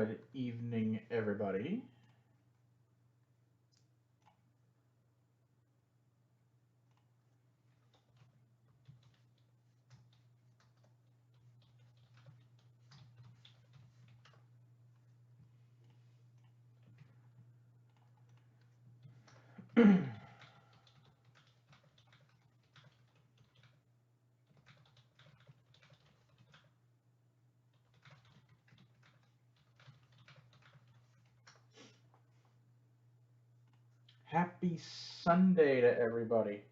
Good evening, everybody. Happy Sunday to everybody.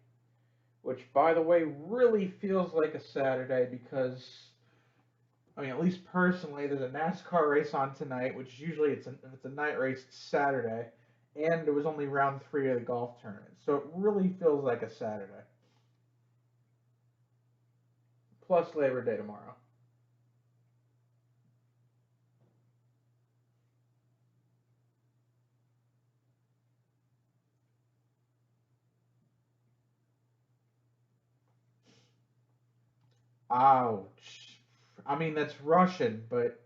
Which, by the way, really feels like a Saturday because, I mean, at least personally, there's a NASCAR race on tonight, which usually if it's a night race, it's Saturday, and it was only round three of the golf tournament, so it really feels like a Saturday. Plus Labor Day tomorrow. Ouch. I mean, that's Russian, but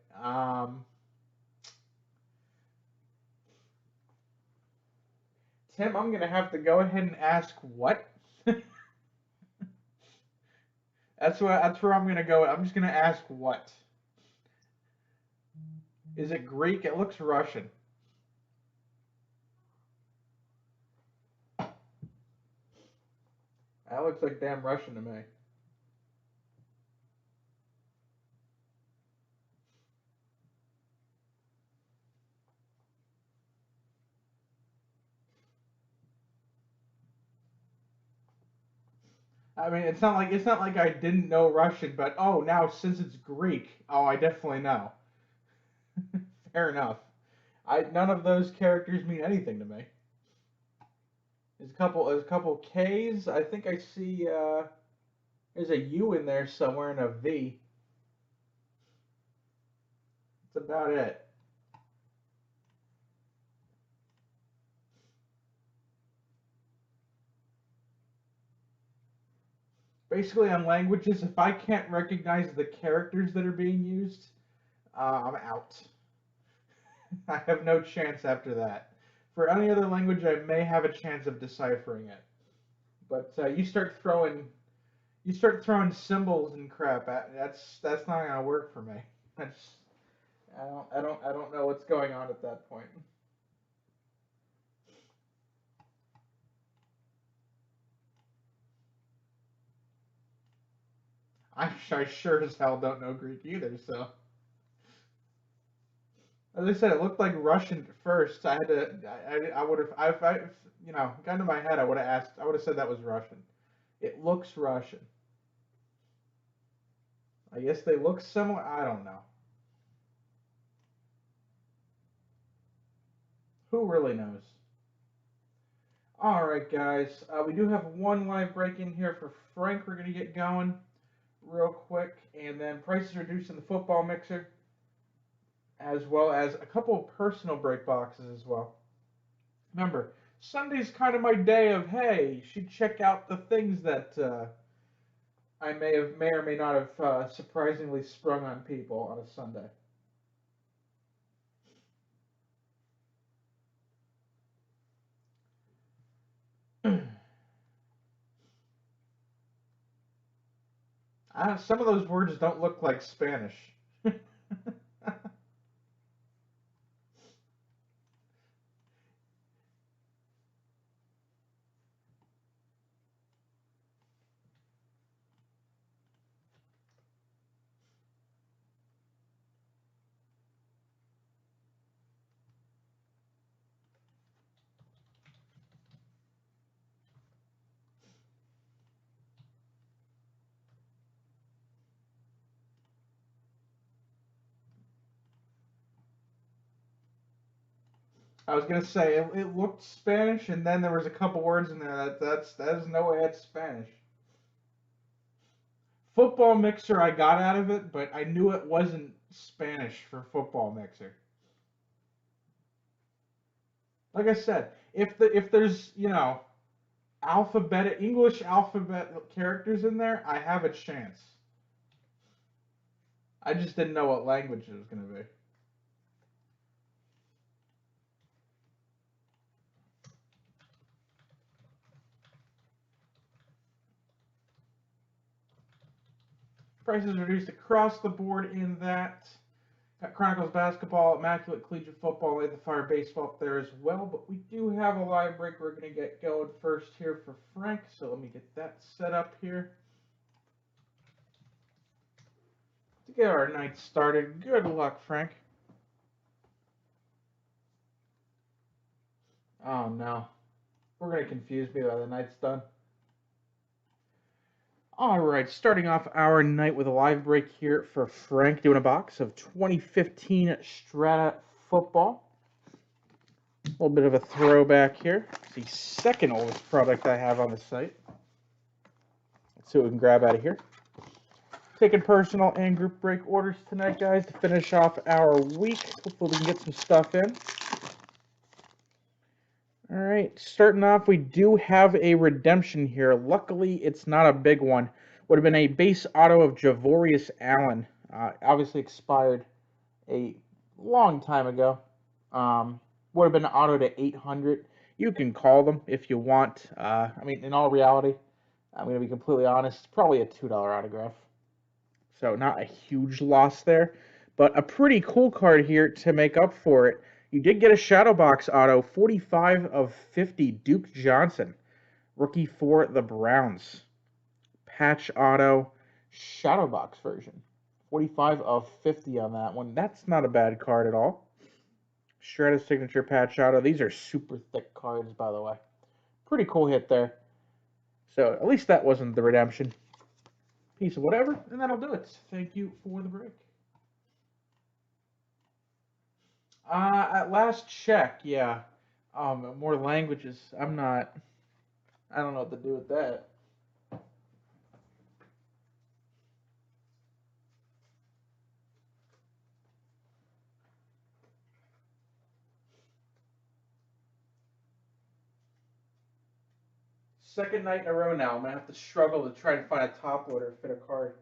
Tim, I'm gonna have to go ahead and ask what. That's where I'm gonna go. I'm just gonna ask what. Is it Greek? It looks Russian. That looks like damn Russian to me. I mean, it's not like I didn't know Russian, but oh, now since it's Greek, oh, I definitely know. Fair enough. I none of those characters mean anything to me. There's a couple K's. I think I see there's a U in there somewhere and a V. That's about it. Basically, on languages, if I can't recognize the characters that are being used, I'm out. I have no chance after that. For any other language, I may have a chance of deciphering it, but you start throwing symbols and crap at that's not gonna work for me. That's I don't know what's going on at that point. I sure as hell don't know Greek either. So as I said, it looked like Russian at first. I had to I would have if I gun to my head, I would have said that was Russian. It looks Russian. I guess they look similar. I don't know. Who really knows? All right, guys. We do have one live break in here for Frank. We're gonna get going real quick, and then prices reduced in the football mixer, as well as a couple of personal break boxes as well. Remember, Sunday's kind of my day of hey, you should check out the things that I may or may not have surprisingly sprung on people on a Sunday. Some of those words don't look like Spanish. I was gonna say it looked Spanish, and then there was a couple words in there that is no way that's Spanish. Football mixer, I got out of it, but I knew it wasn't Spanish for football mixer. Like I said, if there's alphabet English alphabet characters in there, I have a chance. I just didn't know what language it was gonna be. Prices reduced across the board in that. Got Chronicles basketball, Immaculate Collegiate Football, Light the Fire baseball up there as well. But we do have a live break we're going to get going first here for Frank. So let me get that set up here. To get our night started. Good luck, Frank. Oh no. We're going to confuse me by the night's done. All right, starting off our night with a live break here for Frank, doing a box of 2015 Strata football. A little bit of a throwback here. It's the second oldest product I have on the site. Let's see what we can grab out of here. Taking personal and group break orders tonight, guys, to finish off our week. Hopefully we can get some stuff in. All right, starting off, we do have a redemption here. Luckily, it's not a big one. Would have been a base auto of Javorius Allen. Obviously expired a long time ago. Would have been an auto to 800. You can call them if you want. I mean, in all reality, I'm going to be completely honest, it's probably a $2 autograph. So not a huge loss there, but a pretty cool card here to make up for it. You did get a Shadow Box auto, 45 of 50, Duke Johnson, rookie for the Browns. Patch auto, Shadow Box version, 45 of 50 on that one. That's not a bad card at all. Strata signature patch auto. These are super thick cards, by the way. Pretty cool hit there. So at least that wasn't the redemption. Piece of whatever, and that'll do it. Thank you for the break. At last check, yeah. More languages. I don't know what to do with that. Second night in a row now, I'm gonna have to struggle to try and find a top loader to fit a card.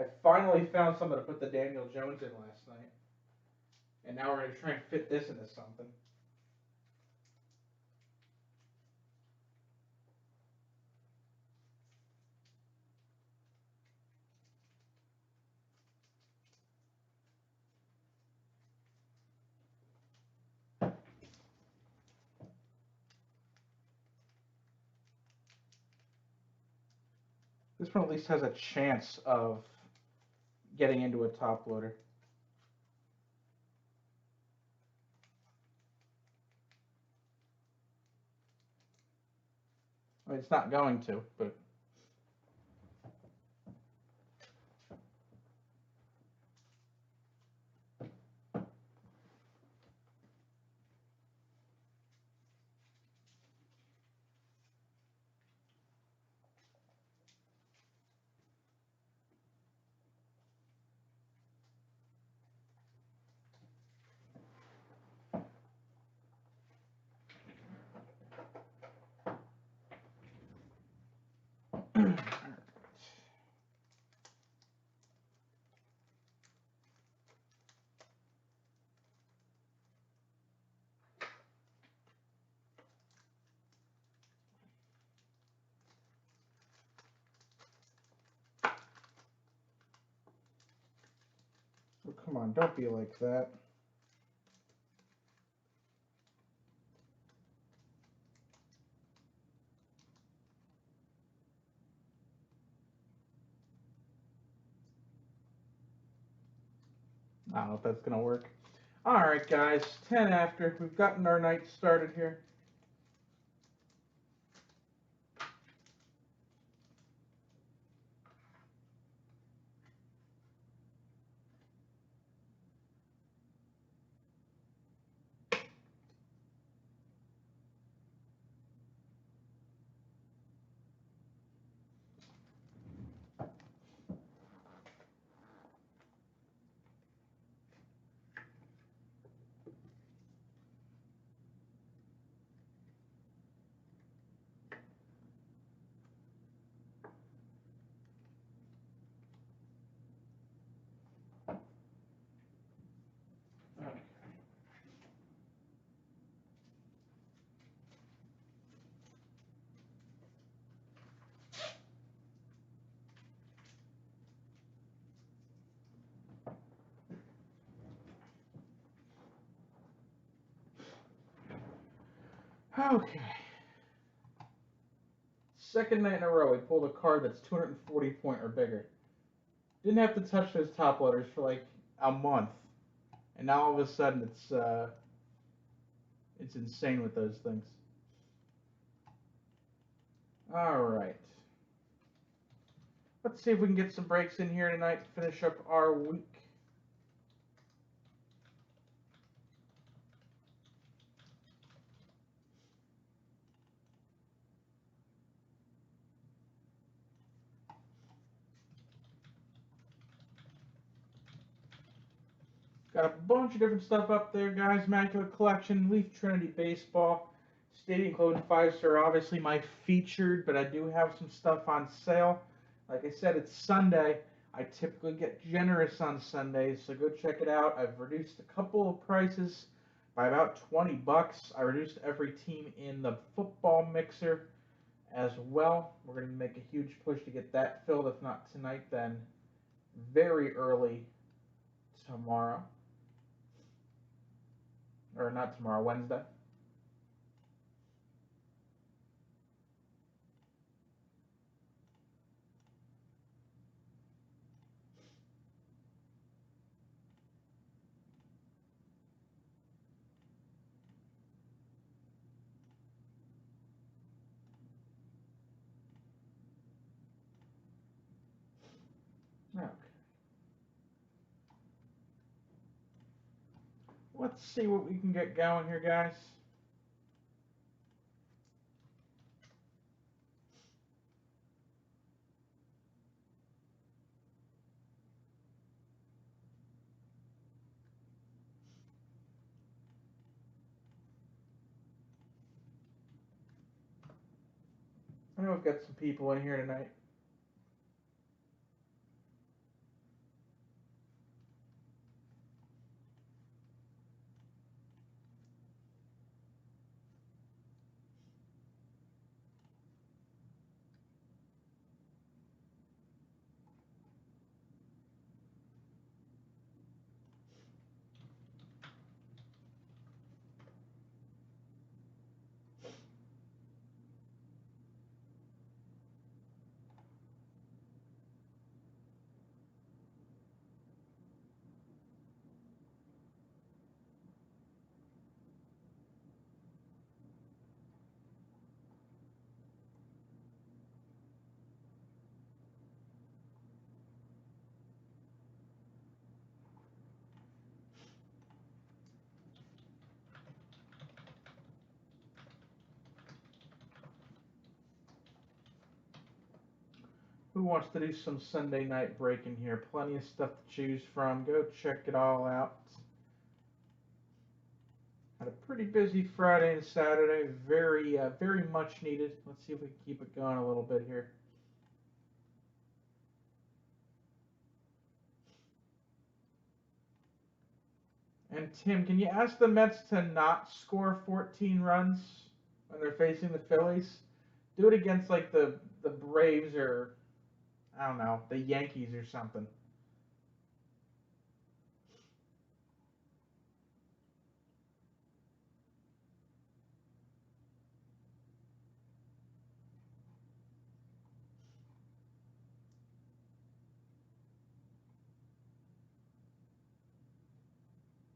I finally found something to put the Daniel Jones in last night. And now we're gonna try and fit this into something. This one at least has a chance of getting into a top loader. I mean, it's not going to, but oh, come on, don't be like that. I don't know if that's gonna work. All right, guys, 10 after. We've gotten our night started here. Okay. Second night in a row, we pulled a card that's 240 point or bigger. Didn't have to touch those top loaders for like a month, and now all of a sudden it's insane with those things. All right. Let's see if we can get some breaks in here tonight to finish up our week. Got a bunch of different stuff up there, guys. Immaculate Collection, Leaf Trinity Baseball, Stadium Clothing 5-star, obviously my featured, but I do have some stuff on sale. Like I said, it's Sunday. I typically get generous on Sundays, so go check it out. I've reduced a couple of prices by about 20 bucks. I reduced every team in the football mixer as well. We're going to make a huge push to get that filled, if not tonight, then very early tomorrow. Or not tomorrow, Wednesday. Okay. Let's see what we can get going here, guys. I know we've got some people in here tonight. Who wants to do some Sunday night breaking here? Plenty of stuff to choose from. Go check it all out. Had a pretty busy Friday and Saturday. Very much needed. Let's see if we can keep it going a little bit here. And Tim, can you ask the Mets to not score 14 runs when they're facing the Phillies? Do it against like the Braves or I don't know, the Yankees or something.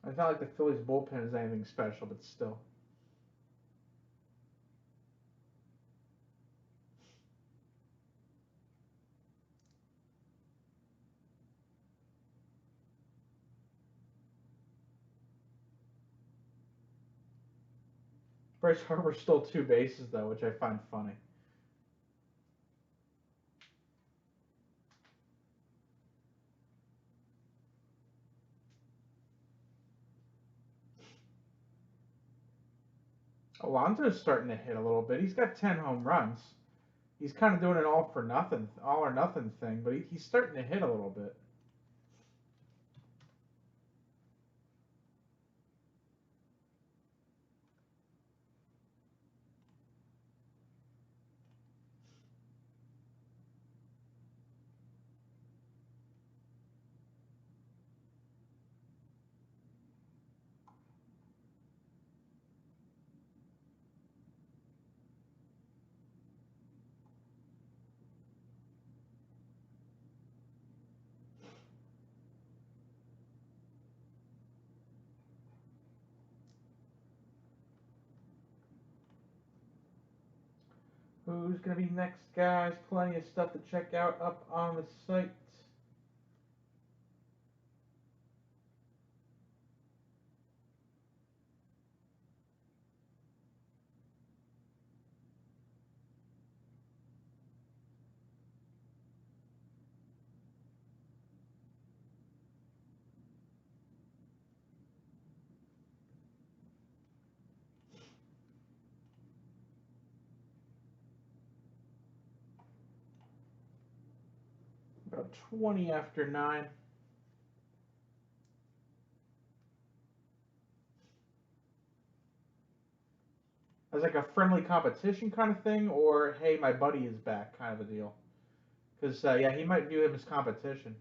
It's not like the Phillies bullpen is anything special, but still. Bryce Harper's still two bases though, which I find funny. Alonso's starting to hit a little bit. He's got 10 home runs. He's kind of doing an all or nothing thing, but he's starting to hit a little bit. Who's going to be next, guys? Plenty of stuff to check out up on the site. About 20 after 9. As like a friendly competition kind of thing, or hey, my buddy is back kind of a deal. Because, yeah, he might view him as competition.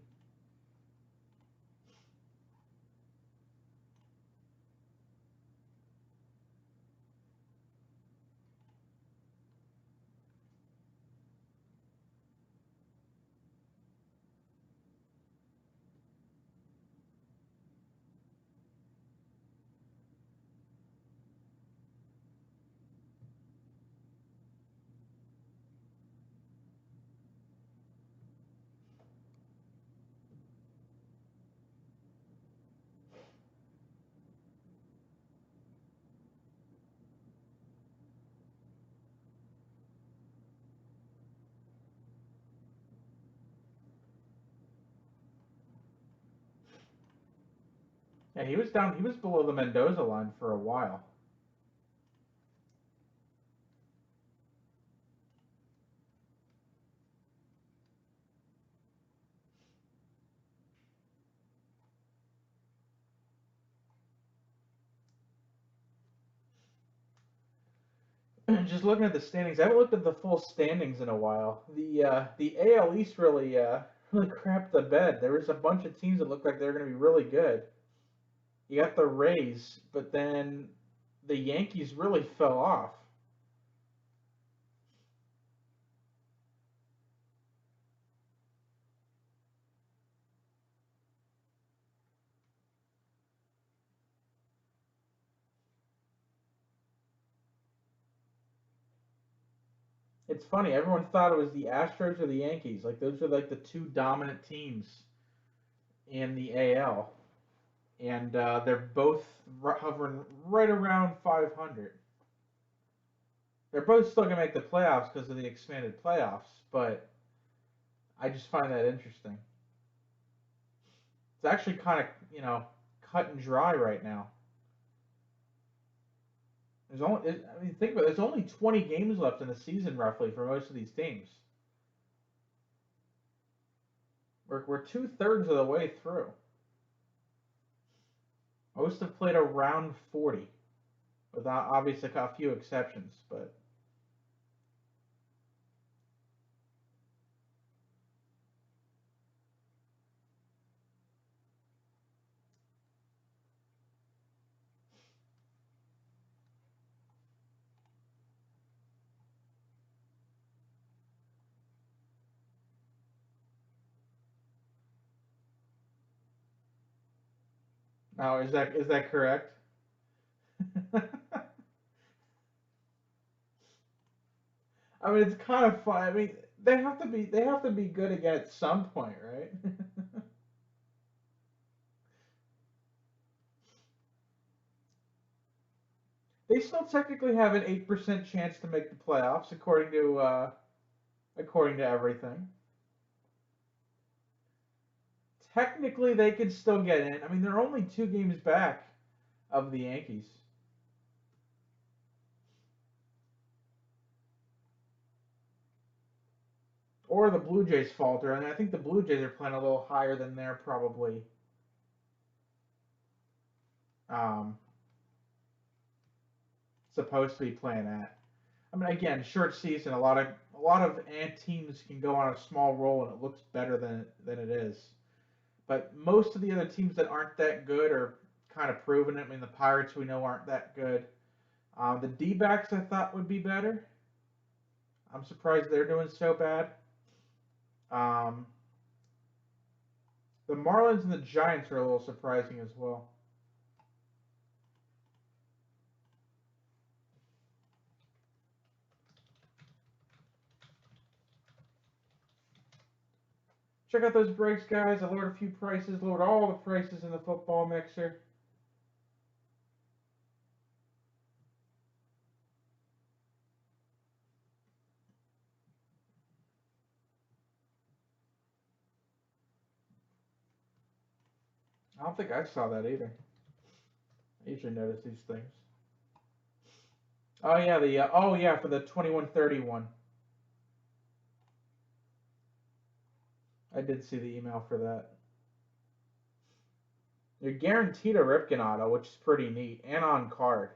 Yeah, he was down. He was below the Mendoza line for a while. Just looking at the standings, I haven't looked at the full standings in a while. The AL East really crapped the bed. There was a bunch of teams that looked like they were going to be really good. You got the Rays, but then the Yankees really fell off. It's funny. Everyone thought it was the Astros or the Yankees. Like those are like the two dominant teams in the AL, and they're both hovering right around 500. They're both still gonna make the playoffs because of the expanded playoffs, but I just find that interesting. It's actually kind of cut and dry right now. I mean, think about it. There's only 20 games left in the season, roughly, for most of these teams. We're 2/3 of the way through. Most have played around 40, without obviously a few exceptions. But now, is that correct? I mean, it's kind of fun. I mean, they have to be good again at some point, right? They still technically have an 8% chance to make the playoffs, according to everything. Technically, they could still get in. I mean, they're only 2 games back of the Yankees. Or the Blue Jays falter. And I think the Blue Jays are playing a little higher than they're probably um, supposed to be playing at. I mean, again, short season. A lot of ant teams can go on a small roll and it looks better than it is. But most of the other teams that aren't that good are kind of proving it. I mean, the Pirates we know aren't that good. The D-backs I thought would be better. I'm surprised they're doing so bad. Um, the Marlins and the Giants are a little surprising as well. Check out those breaks, guys. I lowered a few prices, lowered all the prices in the football mixer. I don't think I saw that either. I usually notice these things. Oh yeah, for the 2131. I did see the email for that. You're guaranteed a Ripken auto, which is pretty neat, and on card.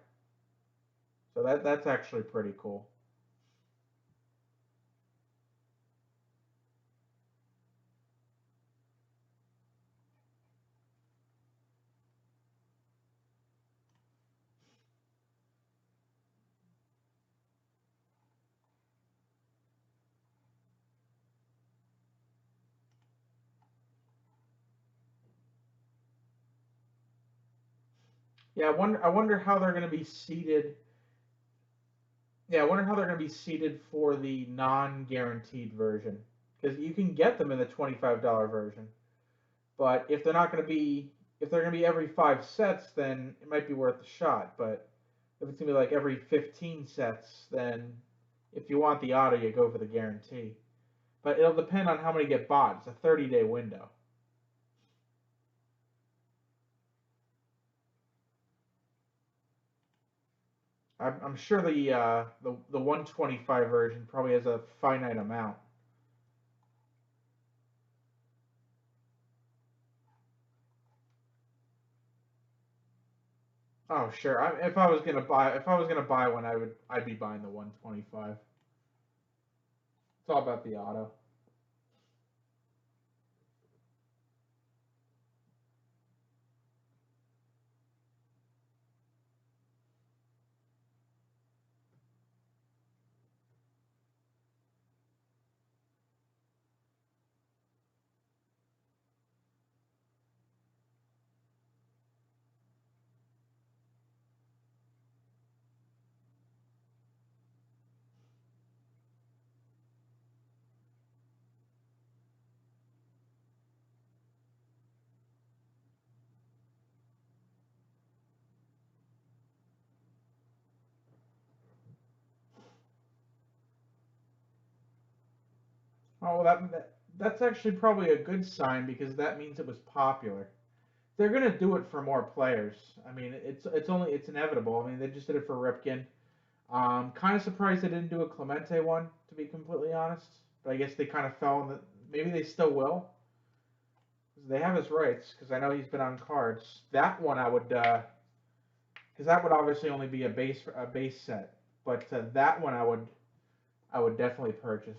So that's actually pretty cool. Yeah, I wonder how they're going to be seated. Yeah, I wonder how they're going to be seated for the non-guaranteed version, because you can get them in the $25 version. But if they're going to be every 5 sets, then it might be worth a shot. But if it's going to be like every 15 sets, then if you want the auto, you go for the guarantee. But it'll depend on how many get bought. It's a 30-day window. I'm sure the 125 version probably has a finite amount. Oh sure. If I was gonna buy one, I'd be buying the 125. It's all about the auto. Oh, well, that's actually probably a good sign because that means it was popular. They're gonna do it for more players. I mean, it's inevitable. I mean, they just did it for Ripken. Kind of surprised they didn't do a Clemente one, to be completely honest. But I guess they kind of fell in the. Maybe they still will. They have his rights because I know he's been on cards. That one I would, because that would obviously only be a base set. But that one I would definitely purchase.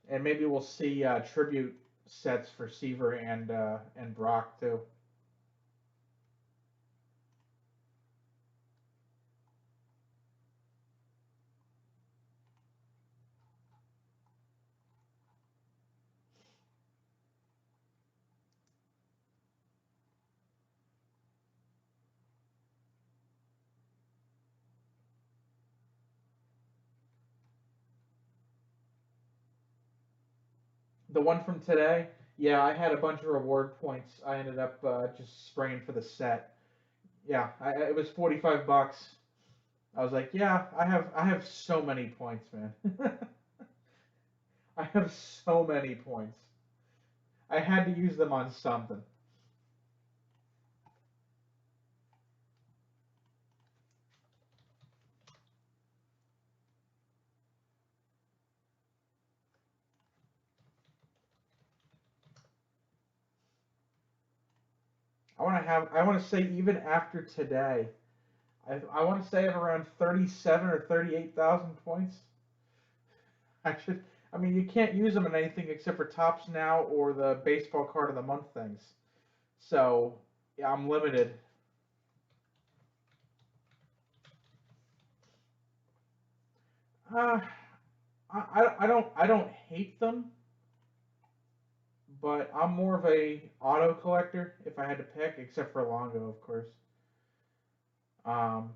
And maybe we'll see tribute sets for Seaver and Brock too. The one from today, yeah, I had a bunch of reward points. I ended up just spraying for the set. Yeah, it was $45. I was like, yeah, I have so many points, man. I have so many points. I had to use them on something. I want to say even after today, I want to say I have around 37 or 38,000 points. I should. I mean, you can't use them in anything except for Tops Now or the baseball card of the month things. So yeah, I'm limited. Uh, I don't hate them, but I'm more of a auto collector if I had to pick, except for Longo, of course. Um,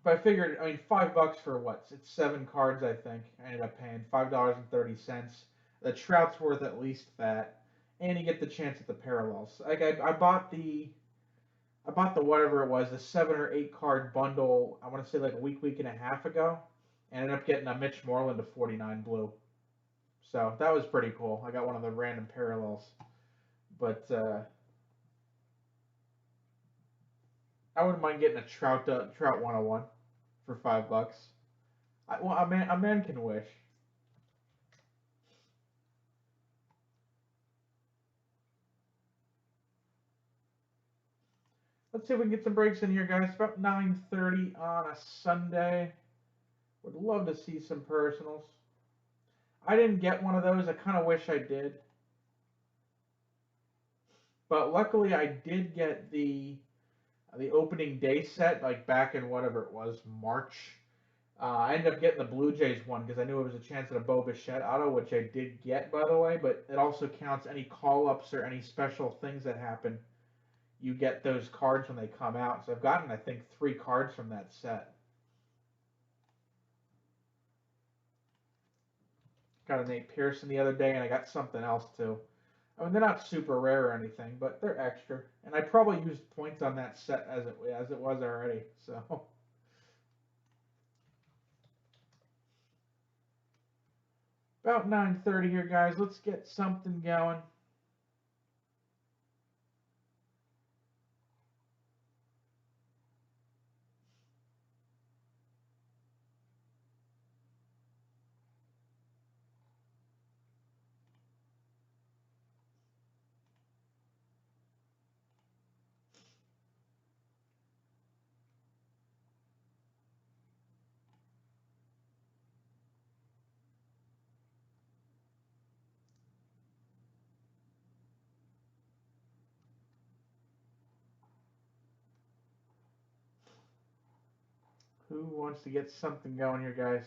But I figured, I mean, $5 for what? It's 7 cards, I think. I ended up paying $5.30. The Trout's worth at least that, and you get the chance at the parallels. Like I bought the whatever it was, the 7 or 8 card bundle. I want to say like a week and a half ago, and ended up getting a Mitch Moreland to 49 blue. So that was pretty cool. I got one of the random parallels, but I wouldn't mind getting a Trout 101 for $5. Well, a man can wish. Let's see if we can get some breaks in here, guys. It's about 9:30 on a Sunday. Would love to see some personals. I didn't get one of those. I kind of wish I did, but luckily I did get the opening day set, like back in whatever it was, March. I ended up getting the Blue Jays one because I knew it was a chance at a Bo Bichette auto, which I did get, by the way. But it also counts any call ups or any special things that happen. You get those cards when they come out. So I've gotten, I think, 3 cards from that set. Got a Nate Pearson the other day, and I got something else too. I mean, they're not super rare or anything, but they're extra. And I probably used points on that set as it was already. So about 9:30 here, guys. Let's get something going. Who wants to get something going here, guys?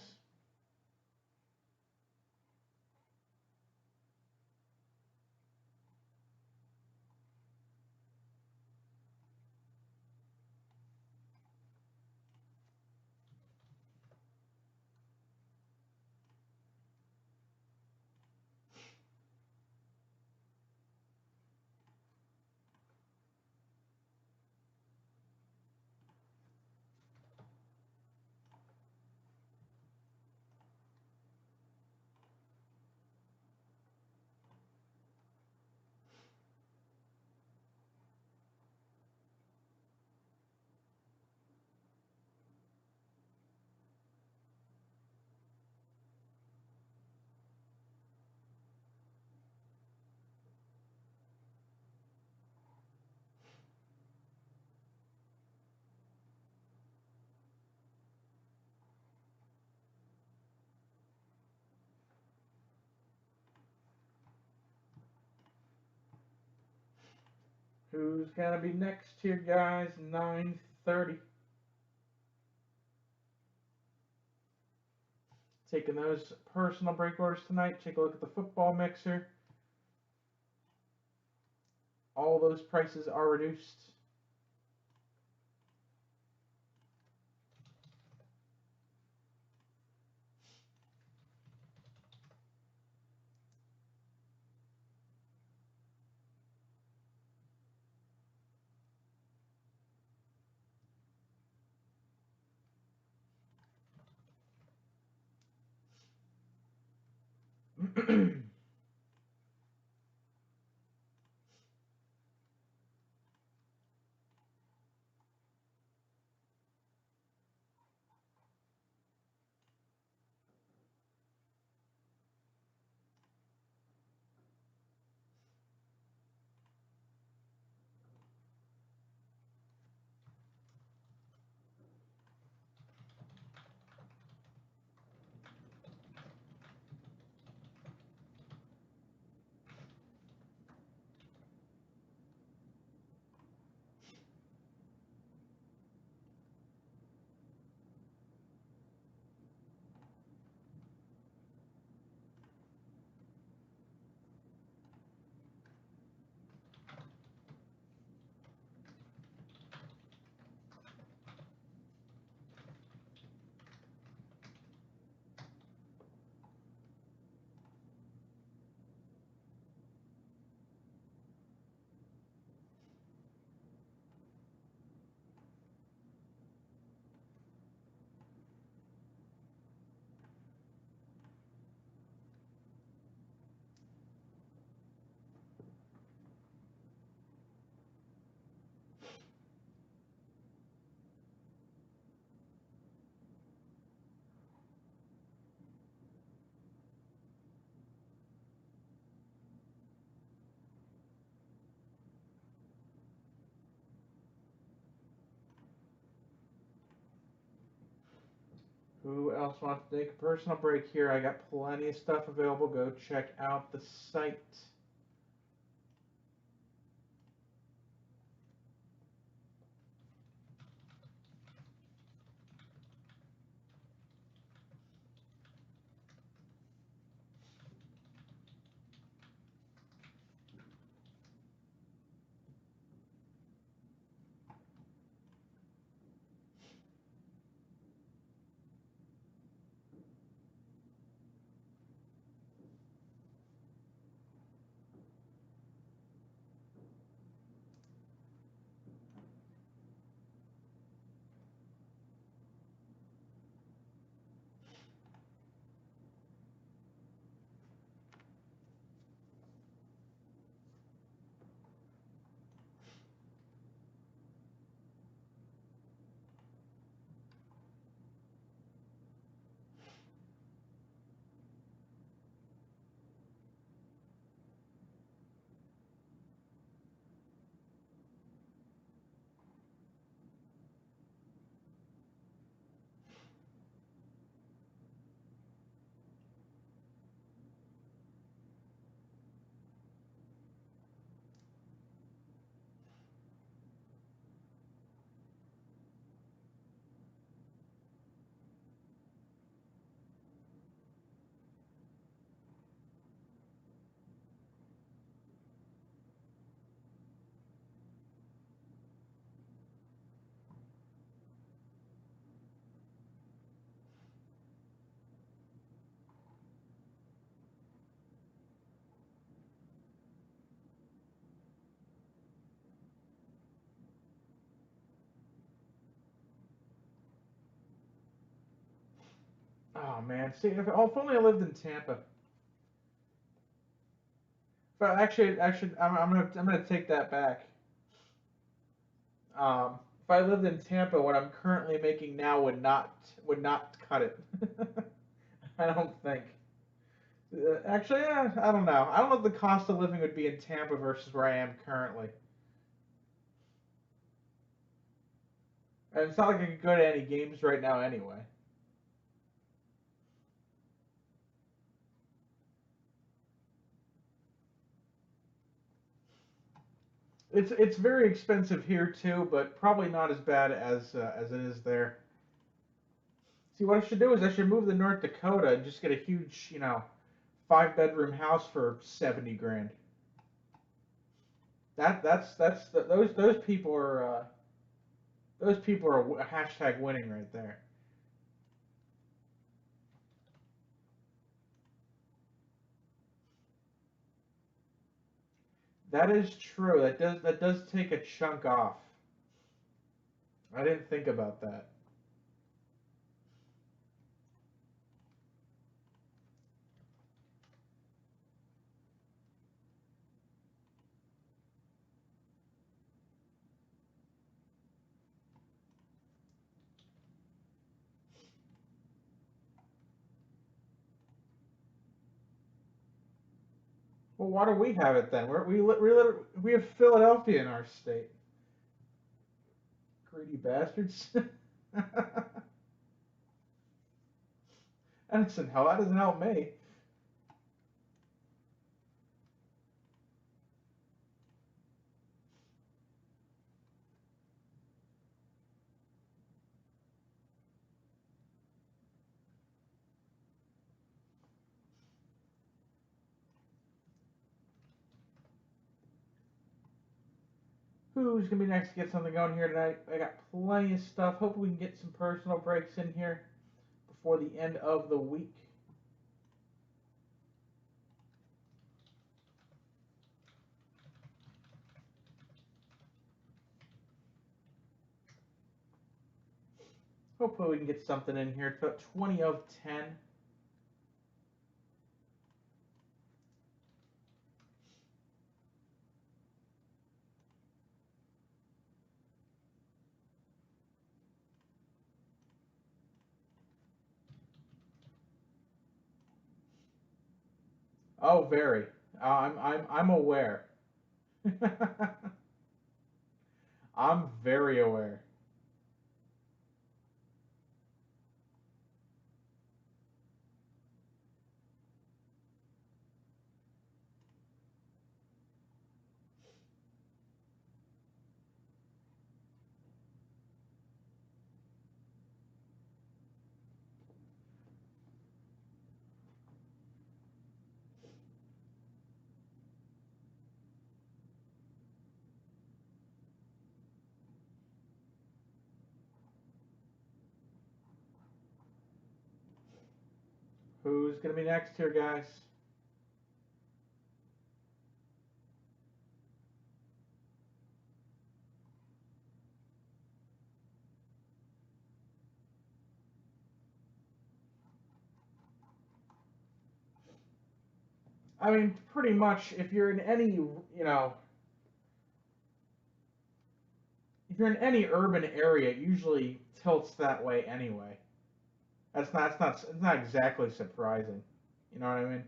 Who's gonna be next here, guys? 9:30. Taking those personal break orders tonight. Take a look at the football mixer. All those prices are reduced. Who else wants to take a personal break here? I got plenty of stuff available. Go check out the site. Oh man, see, if only I lived in Tampa. But actually, I'm gonna take that back. If I lived in Tampa, what I'm currently making now would not cut it. I don't think. Actually, yeah, I don't know. I don't know what the cost of living would be in Tampa versus where I am currently. And it's not like I could go to any games right now anyway. It's very expensive here too, but probably not as bad as it is there. See, what I should do is I should move to North Dakota and just get a huge, 5 bedroom house for 70 grand. Those people are hashtag winning right there. That is true. That does take a chunk off. I didn't think about that. Well, why do we have it then? We have Philadelphia in our state. Greedy bastards. That doesn't help me. Who's gonna be next to get something going here tonight? I got plenty of stuff. Hope we can get some personal breaks in here before the end of the week. Hopefully we can get something in here. It's about 20 of 10. Oh, very. I'm aware. I'm very aware. Who's going to be next here, guys? I mean, pretty much, if you're in any, if you're in any urban area, it usually tilts that way anyway. It's not exactly surprising. You know what I mean?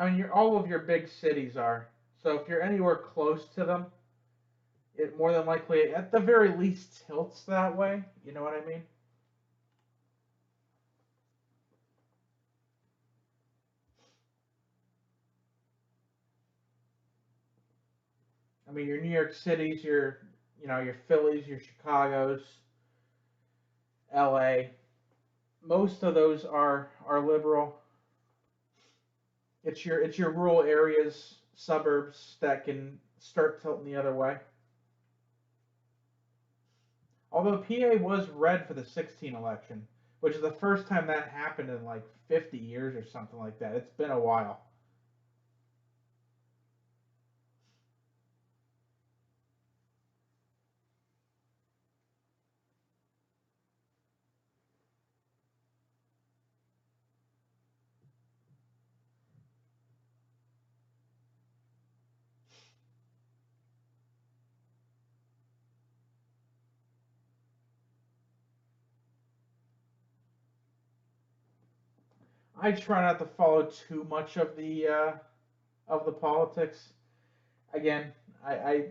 I mean, all of your big cities are. So if you're anywhere close to them, it more than likely, at the very least, tilts that way. You know what I mean? I mean, your New York Cities, your Phillies, your Chicago's, L.A. Most of those are liberal. It's your rural areas, suburbs that can start tilting the other way. Although PA was red for the 16 election, which is the first time that happened in like 50 years or something like that. It's been a while. I try not to follow too much of the politics. Again, my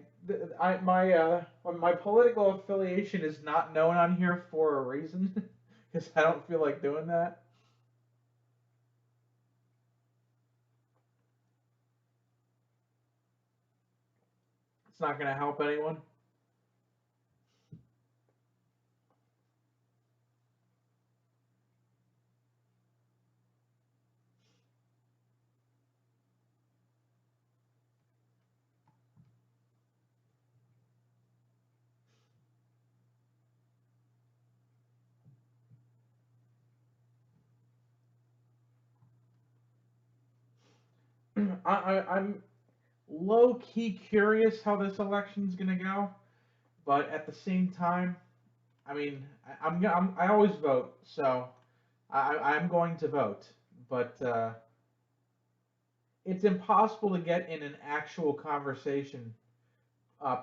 political affiliation is not known on here for a reason, because I don't feel like doing that. It's not going to help anyone. I'm low key curious how this election's going to go, but at the same time, I mean, I always vote, so I'm going to vote, but it's impossible to get in an actual conversation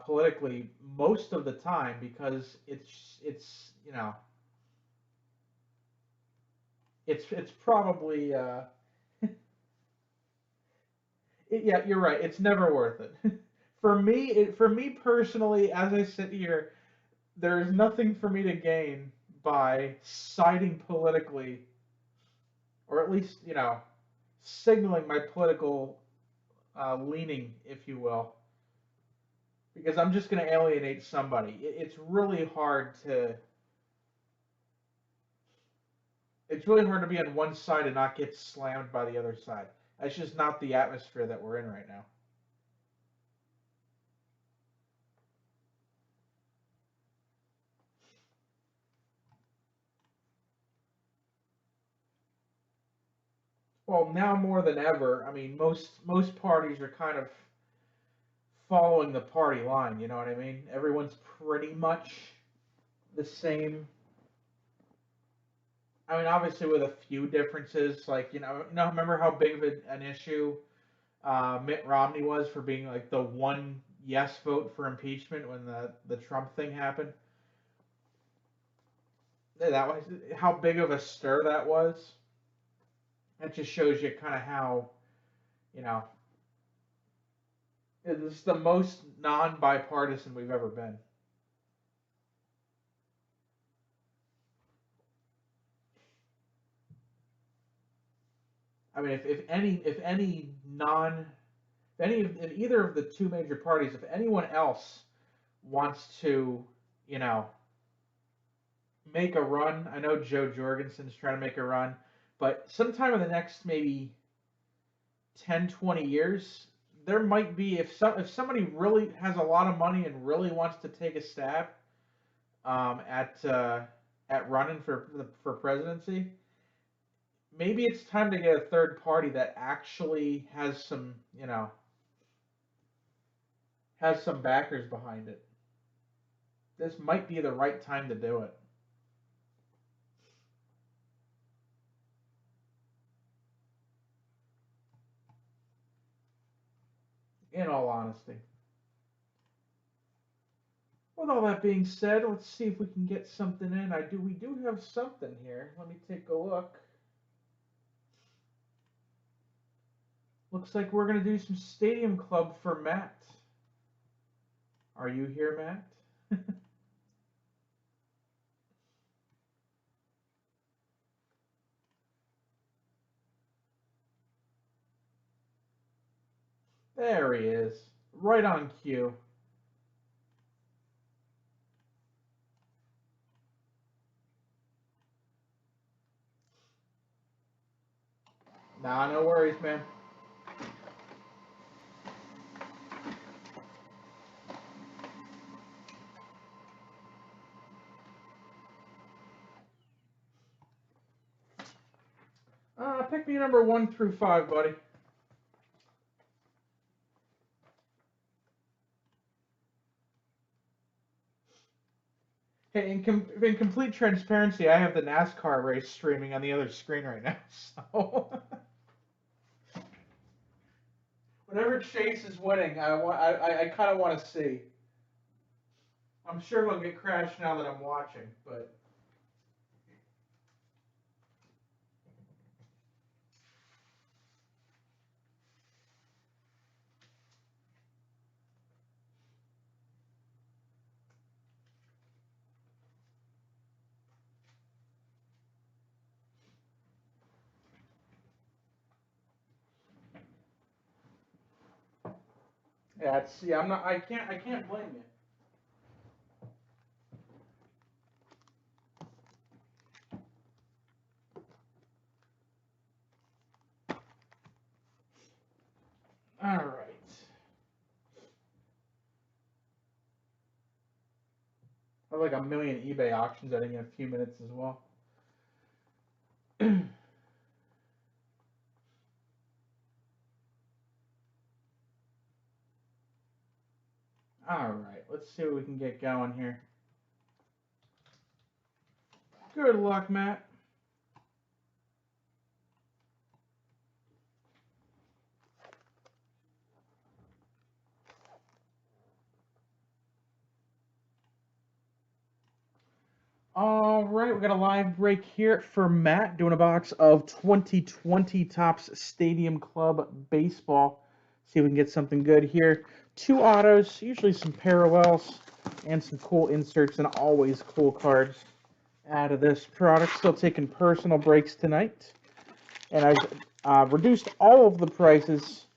politically most of the time because it's it's probably yeah, you're right. It's never worth it. For me personally, as I sit here, there is nothing for me to gain by siding politically, or at least signaling my political leaning, if you will, because I'm just going to alienate somebody. It's really hard to be on one side and not get slammed by the other side. That's just not the atmosphere that we're in right now. Well, now more than ever, I mean, most parties are kind of following the party line. You know what I mean? Everyone's pretty much the same. I mean, obviously with a few differences, like remember how big of an issue Mitt Romney was for being like the one yes vote for impeachment when the Trump thing happened. That was how big of a stir that was. That just shows you kind of how you know it's the most non-bipartisan we've ever been. I mean, if either of the two major parties, if anyone else wants to, you know, make a run, I know Joe Jorgensen's trying to make a run, but sometime in the next maybe 10, 20 years, there might be if somebody really has a lot of money and really wants to take a stab um, at uh, at running for presidency, maybe it's time to get a third party that actually has some has some backers behind it. This might be the right time to do it. In all honesty. With all that being said, let's see if we can get something in. We do have something here. Let me take a look. Looks like we're gonna do some Stadium Club for Matt. Are you here, Matt? There he is. Right on cue. Nah, no worries, man. Pick me number 1 through 5, buddy. Hey, in complete transparency, I have the NASCAR race streaming on the other screen right now. So whenever Chase is winning, I kind of want to see. I'm sure he'll get crashed now that I'm watching, but yeah. I'm not. I can't blame you. All right. I have like a million eBay auctions ending in a few minutes as well. All right. Let's see what we can get going here. Good luck, Matt. All right, we got a live break here for Matt doing a box of 2020 Topps Stadium Club Baseball. See if we can get something good here. 2 autos, usually some parallels, and some cool inserts, and always cool cards out of this product. Still taking personal breaks tonight. And I've reduced all of the prices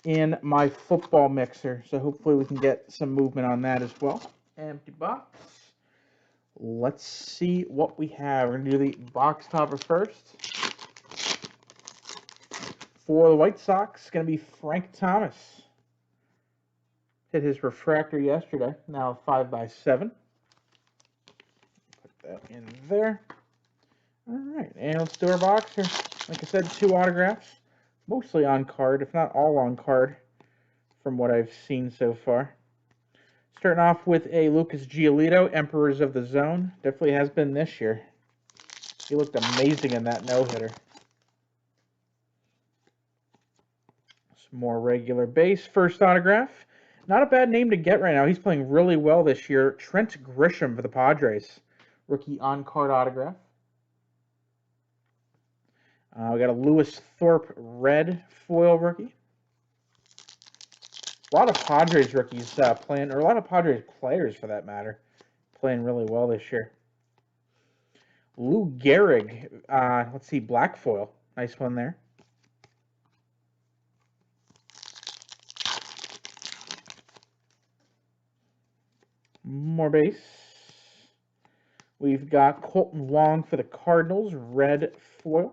in my football mixer, so hopefully we can get some movement on that as well. Empty box. Let's see what we have. We're going to do the box topper first. For the White Sox, it's going to be Frank Thomas. Hit his refractor yesterday. Now 5x7. Put that in there. All right, and let's do our box here. Like I said, 2 autographs. Mostly on card, if not all on card, from what I've seen so far. Starting off with a Lucas Giolito, Emperors of the Zone. Definitely has been this year. He looked amazing in that no-hitter. Some more regular base. First autograph. Not a bad name to get right now. He's playing really well this year. Trent Grisham for the Padres. Rookie on-card autograph. We got a Lewis Thorpe red foil rookie. A lot of Padres rookies playing, or a lot of Padres players for that matter, playing really well this year. Lou Gehrig, let's see, black foil. Nice one there. More base. We've got Colton Wong for the Cardinals, red foil.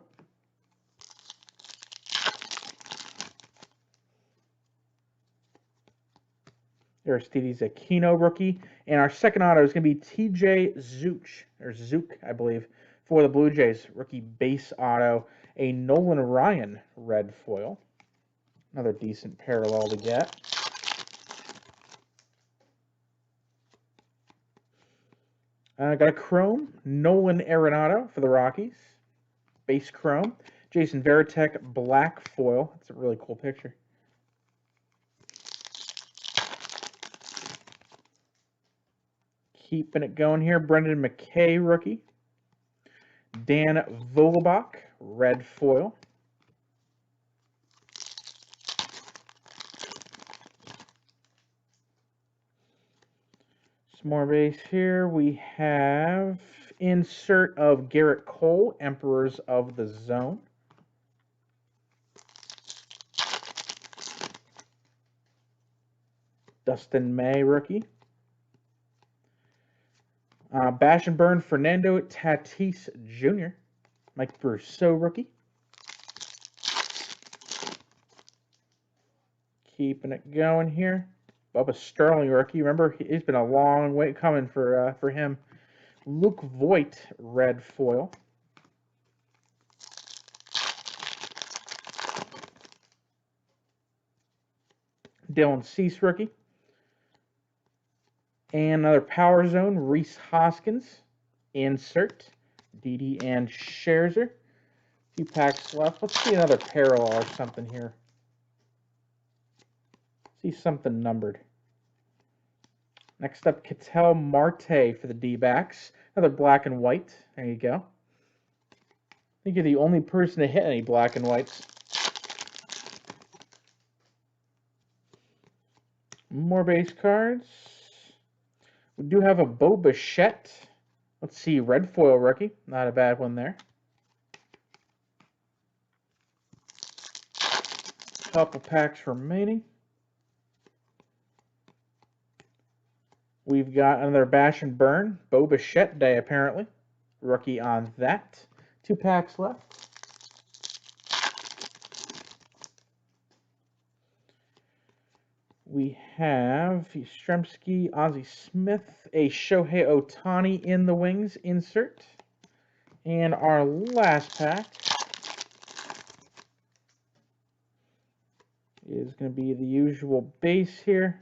Aristides Aquino rookie. And our second auto is going to be TJ Zook, I believe, for the Blue Jays. Rookie base auto. A Nolan Ryan red foil. Another decent parallel to get. Got a chrome. Nolan Arenado for the Rockies. Base chrome. Jason Varitek black foil. That's a really cool picture. Keeping it going here. Brendan McKay rookie. Dan Vogelbach red foil. Some more base here. We have insert of Garrett Cole, Emperors of the Zone. Dustin May rookie. Bash and Burn Fernando Tatis Jr. Mike Brousseau rookie. Keeping it going here. Bubba Sterling rookie. Remember, he's been a long way coming for him. Luke Voigt red foil. Dylan Cease rookie. And another Power Zone, Rhys Hoskins. Insert. Didi and Scherzer. A few packs left. Let's see another parallel or something here. See something numbered. Next up, Ketel Marte for the D-backs. Another black and white. There you go. I think you're the only person to hit any black and whites. More base cards. We do have a Bo Bichette. Let's see, red foil rookie. Not a bad one there. Couple packs remaining. We've got another Bash and Burn. Bo Bichette day, apparently. Rookie on that. 2 packs left. We have Yastrzemski, Ozzie Smith, a Shohei Ohtani in the wings insert. And our last pack is going to be the usual base here.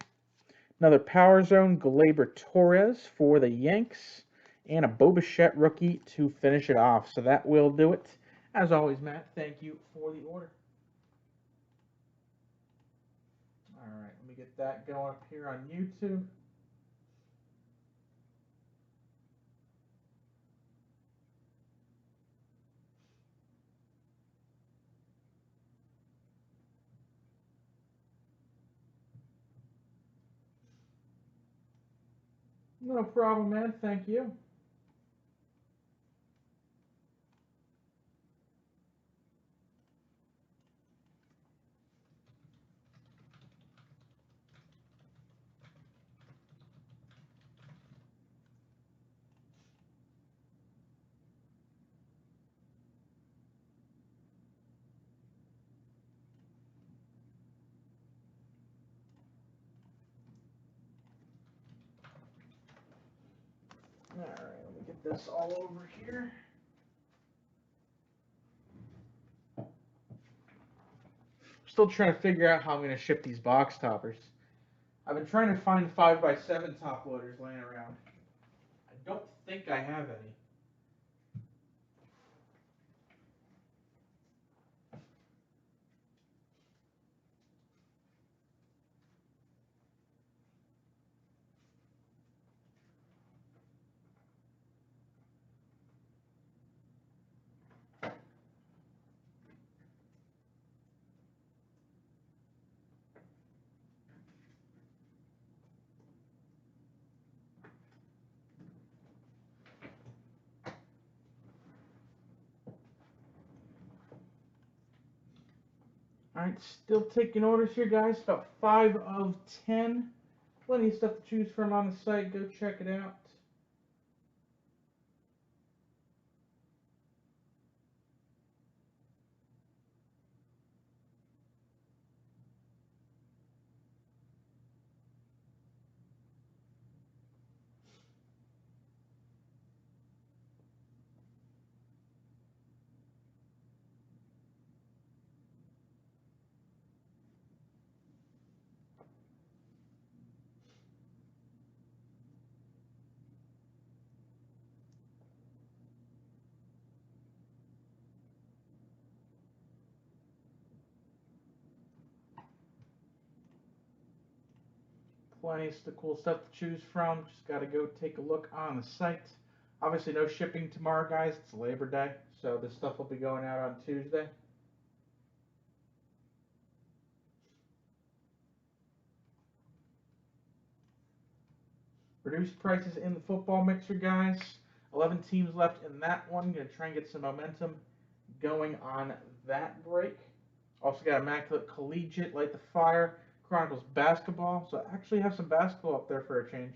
Another Power Zone, Gleyber Torres for the Yanks. And a Bo Bichette rookie to finish it off. So that will do it. As always, Matt, thank you for the order. All right, let me get that going up here on YouTube. No problem, man. Thank you. All right, let me get this all over here. Still still trying to figure out how I'm going to ship these box toppers. I've been trying to find 5x7 top loaders laying around. I don't think I have any. All right, still taking orders here, guys. About 5 of 10. Plenty of stuff to choose from on the site. Go check it out. Plenty of cool stuff to choose from. Just got to go take a look on the site. Obviously, no shipping tomorrow, guys. It's Labor Day, so this stuff will be going out on Tuesday. Reduced prices in the football mixer, guys. 11 teams left in that one. Gonna try and get some momentum going on that break. Also got Immaculate Collegiate, Light the Fire, Chronicles Basketball. So I actually have some basketball up there for a change.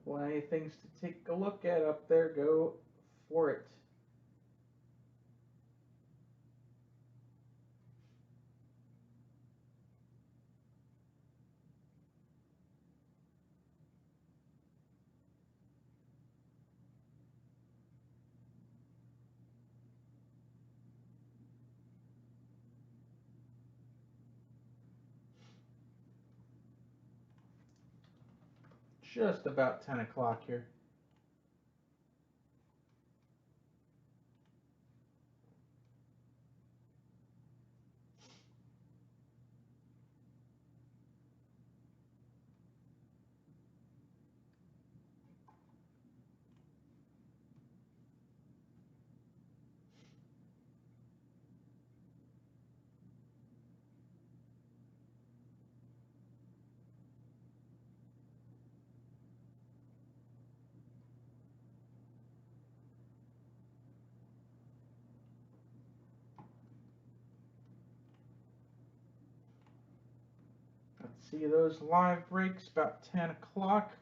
Plenty of things to take a look at up there. Go for it. Just about 10 o'clock here. Let's see those live breaks about 10 o'clock.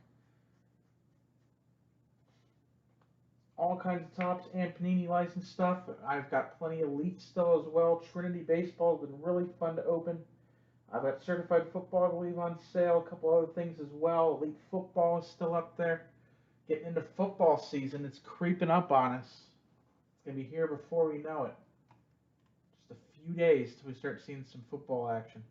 All kinds of Topps and Panini license stuff. I've got plenty of Elite still as well. Trinity Baseball has been really fun to open. I've got Certified Football, I believe, on sale. A couple other things as well. Elite Football is still up there. Getting into football season, it's creeping up on us. It's going to be here before we know it. Just a few days till we start seeing some football action.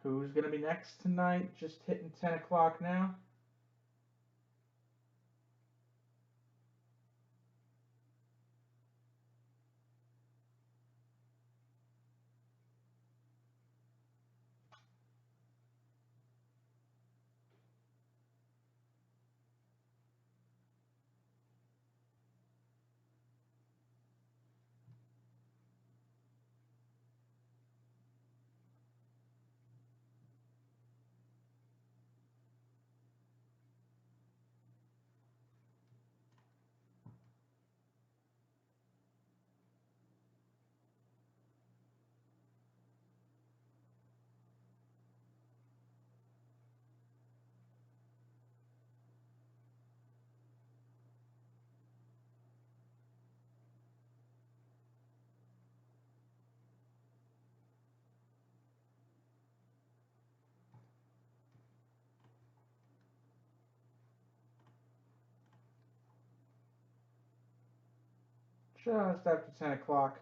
Who's going to be next tonight? Just hitting 10 o'clock now. Just after 10 o'clock.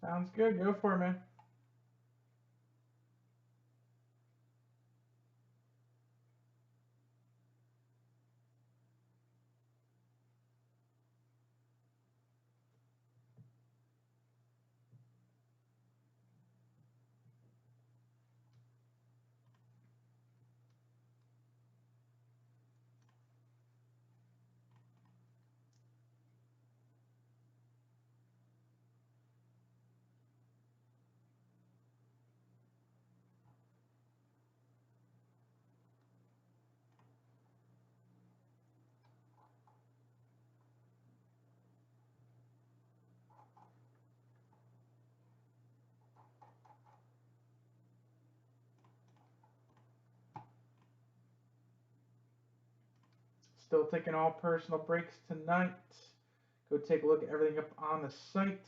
Sounds good. Go for it, man. Still taking all personal breaks tonight. Go take a look at everything up on the site.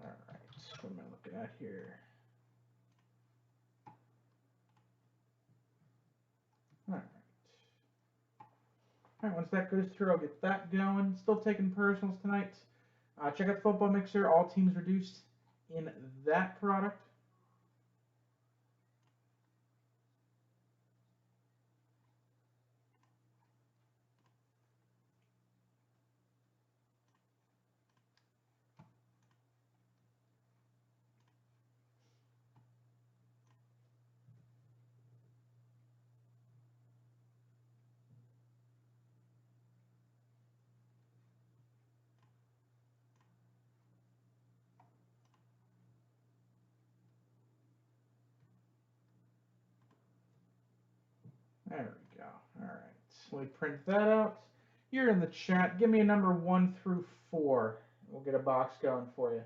All right, what am I looking at here? All right. All right, once that goes through, I'll get that going. Still taking personals tonight. Check out the Football Mixer. All teams reduced in that product. There we go. All right, so we print that out. You're in the chat. Give me a number 1 through 4. We'll get a box going for you.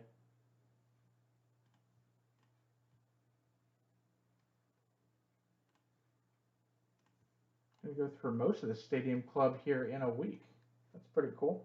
Gonna go through most of the Stadium Club here in a week. That's pretty cool.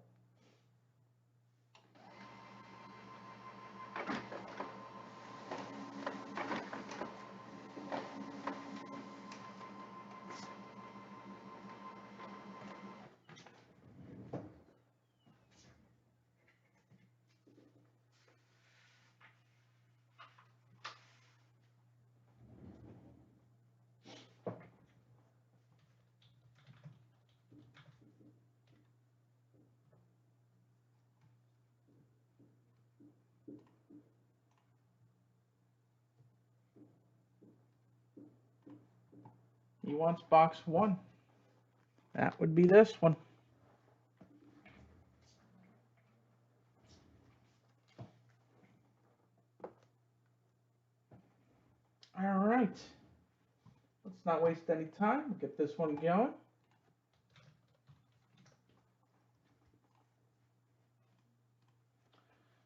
He wants box 1. That would be this one. All right. Let's not waste any time. We'll get this one going.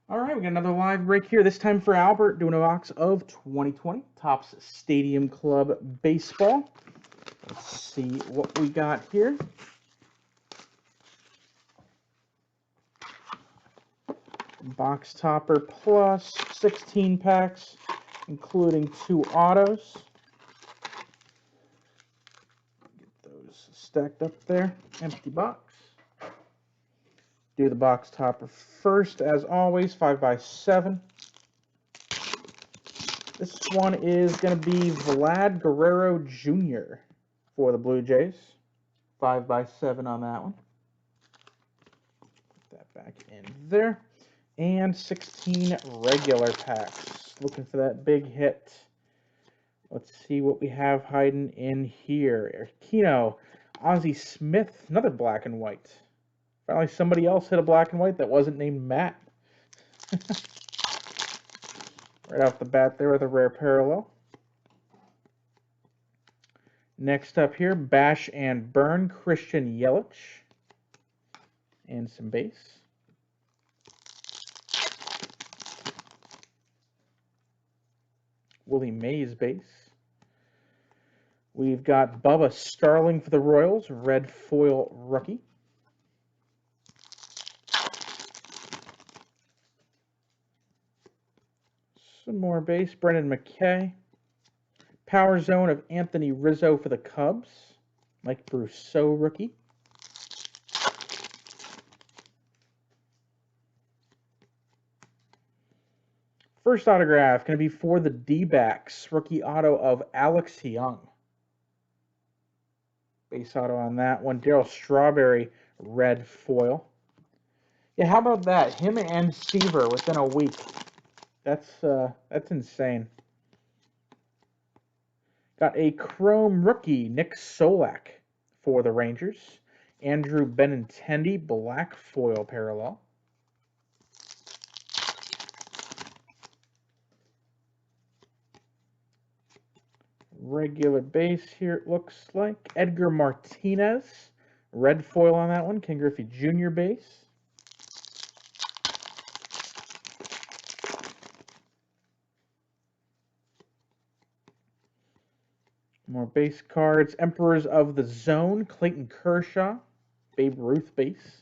All right, we got another live break here, this time for Albert, doing a box of 2020 Topps Stadium Club Baseball. Let's see what we got here. Box topper plus 16 packs, including 2 autos. Get those stacked up there. Empty box. Do the box topper first, as always, 5x7. This one is going to be Vlad Guerrero Jr. for the Blue Jays. 5x7 on that one. Put that back in there. And 16 regular packs. Looking for that big hit. Let's see what we have hiding in here. Kino, Ozzie Smith, another black and white. Finally, somebody else hit a black and white that wasn't named Matt. Right off the bat there with a rare parallel. Next up here, Bash and Burn, Christian Yelich. And some base. Willie Mays base. We've got Bubba Starling for the Royals, red foil rookie. Some more base, Brendan McKay. Power Zone of Anthony Rizzo for the Cubs, Mike Brousseau rookie. First autograph going to be for the D-backs, rookie auto of Alex Young. Base auto on that one. Darryl Strawberry, red foil. Yeah, how about that? Him and Seaver within a week. That's insane. Got a chrome rookie, Nick Solak for the Rangers. Andrew Benintendi, black foil parallel. Regular base here, it looks like. Edgar Martinez, red foil on that one. Ken Griffey Jr. base. More base cards. Emperors of the Zone, Clayton Kershaw, Babe Ruth base.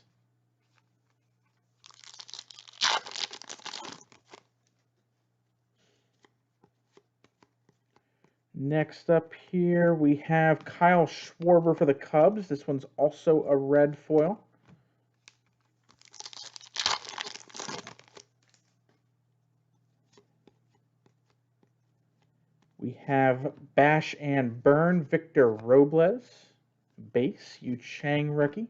Next up here, we have Kyle Schwarber for the Cubs. This one's also a red foil. We have Bash and Burn, Victor Robles, base, Yu Chang rookie.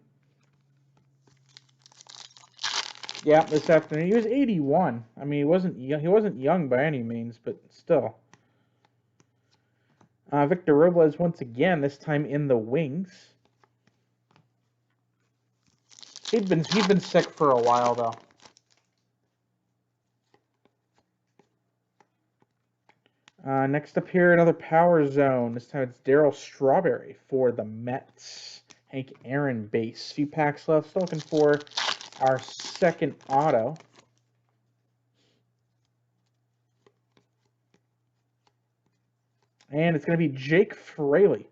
Yeah, this afternoon. He was 81. I mean, he wasn't young by any means, but still. Victor Robles once again, this time in the wings. He'd been sick for a while though. Next up here, another Power Zone. This time it's Darryl Strawberry for the Mets. Hank Aaron base. Few packs left. Still looking for our second auto. And it's going to be Jake Fraley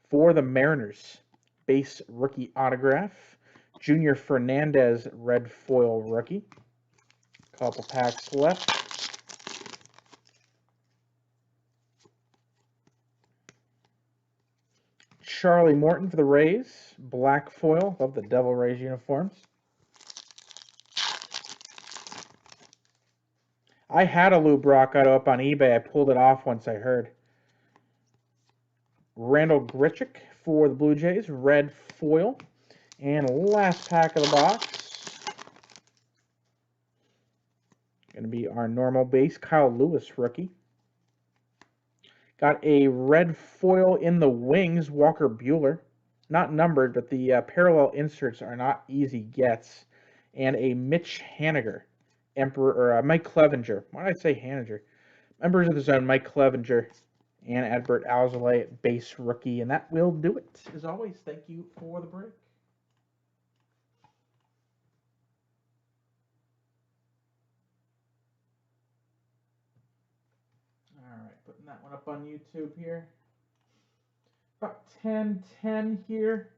for the Mariners. base rookie autograph. Junior Fernandez, red foil rookie. Couple packs left. Charlie Morton for the Rays, black foil. Love the Devil Rays uniforms. I had a Lou Brock auto up on eBay. I pulled it off once I heard. Randall Grichuk for the Blue Jays, red foil. And last pack of the box. Going to be our normal base, Kyle Lewis rookie. Got a red foil in the wings, Walker Buehler. Not numbered, but the parallel inserts are not easy gets. And a Mitch Haniger, Mike Clevenger. Why did I say Haniger? Members of the Zone, Mike Clevenger and Adbert Alzolay, base rookie. And that will do it. As always, thank you for the break. All right, putting that one up on YouTube here. About 10-10 here.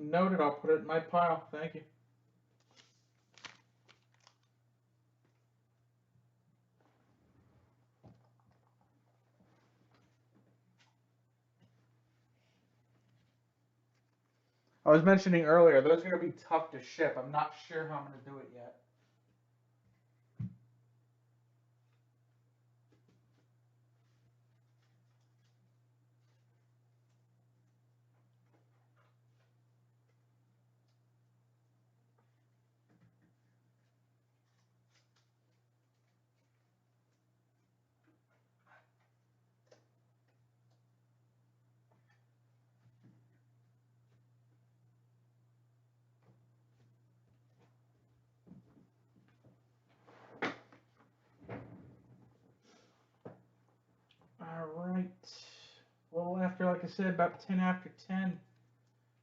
Noted, I'll put it in my pile. Thank you. I was mentioning earlier, those are going to be tough to ship. I'm not sure how I'm going to do it yet. All right. A little after, like I said, about 10 after 10.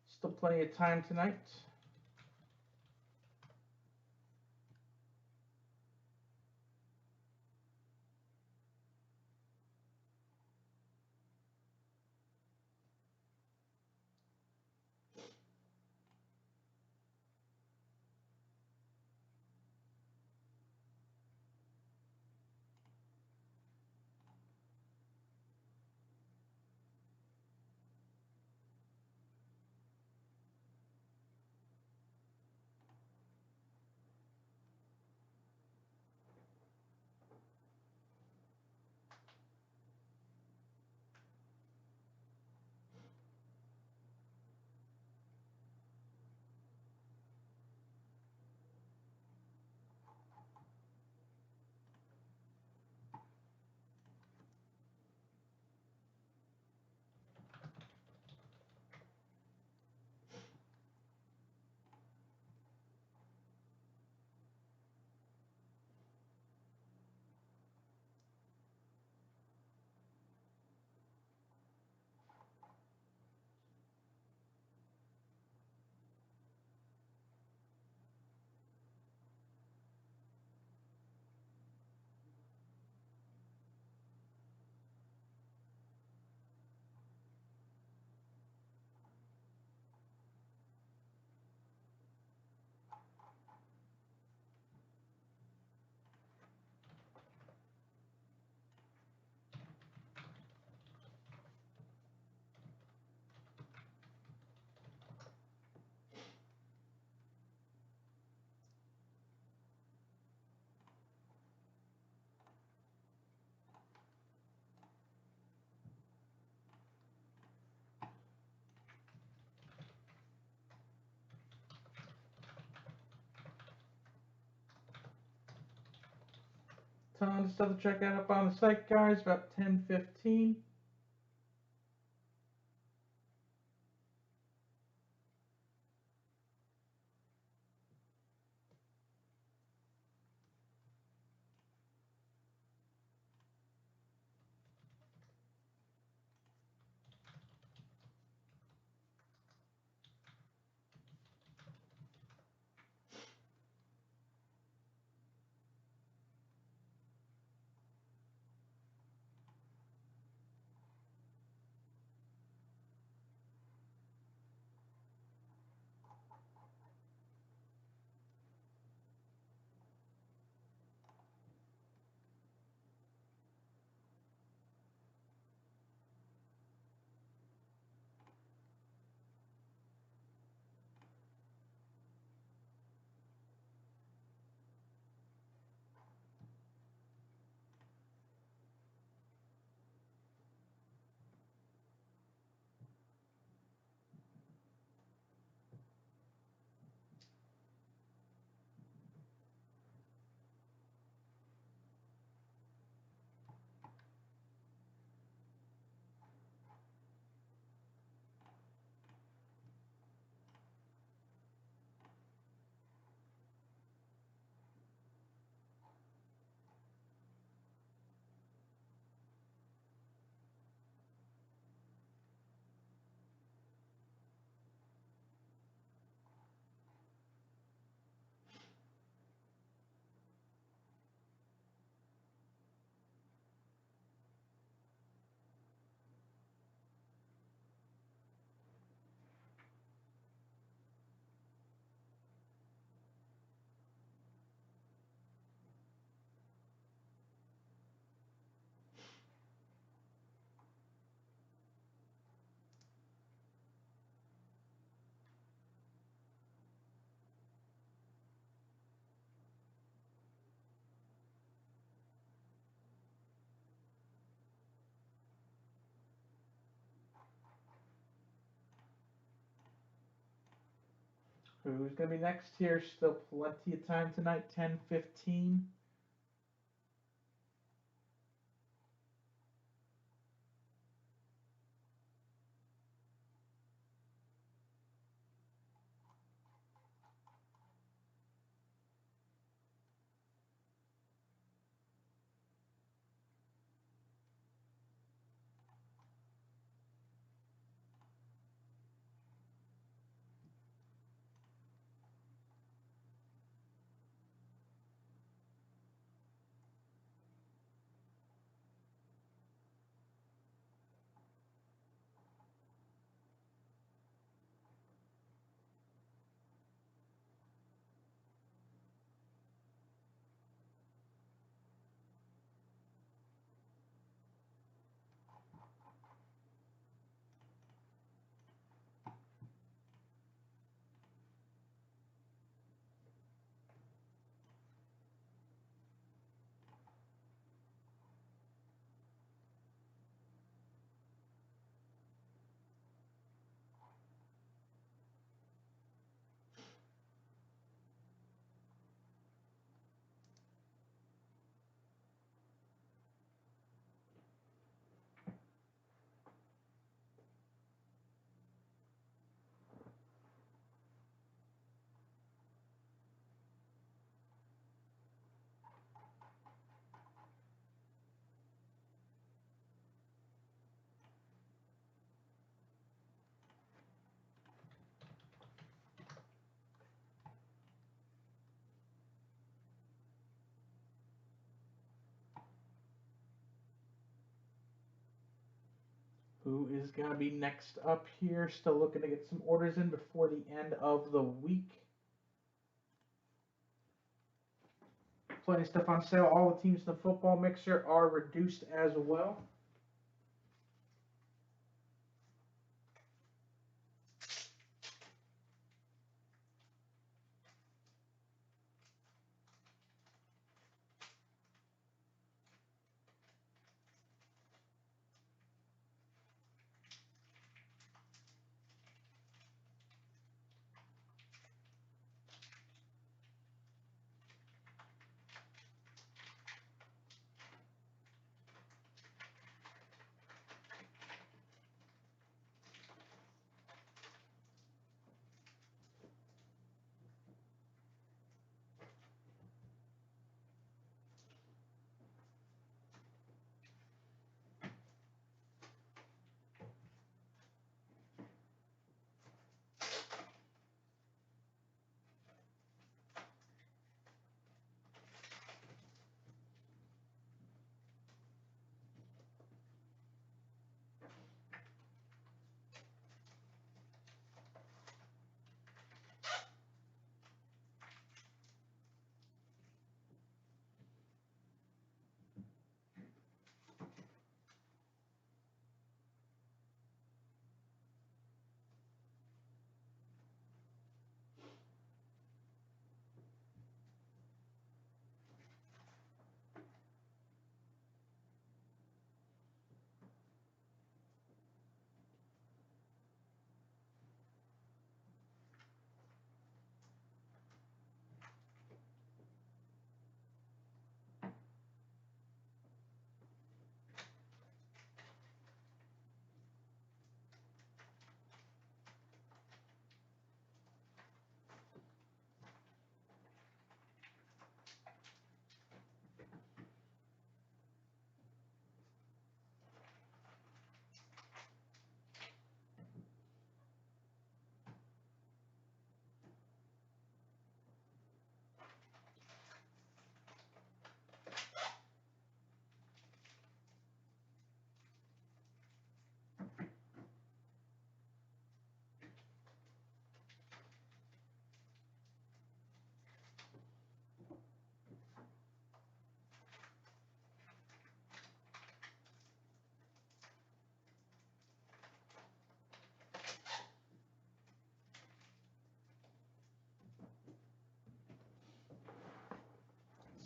Still plenty of time tonight. Ton of stuff to check out up on the site, guys. About 10:15. Who's going to be next here? Still plenty of time tonight, 10:15. Who is going to be next up here? Still looking to get some orders in before the end of the week. Plenty of stuff on sale. All the teams in the football mixer are reduced as well.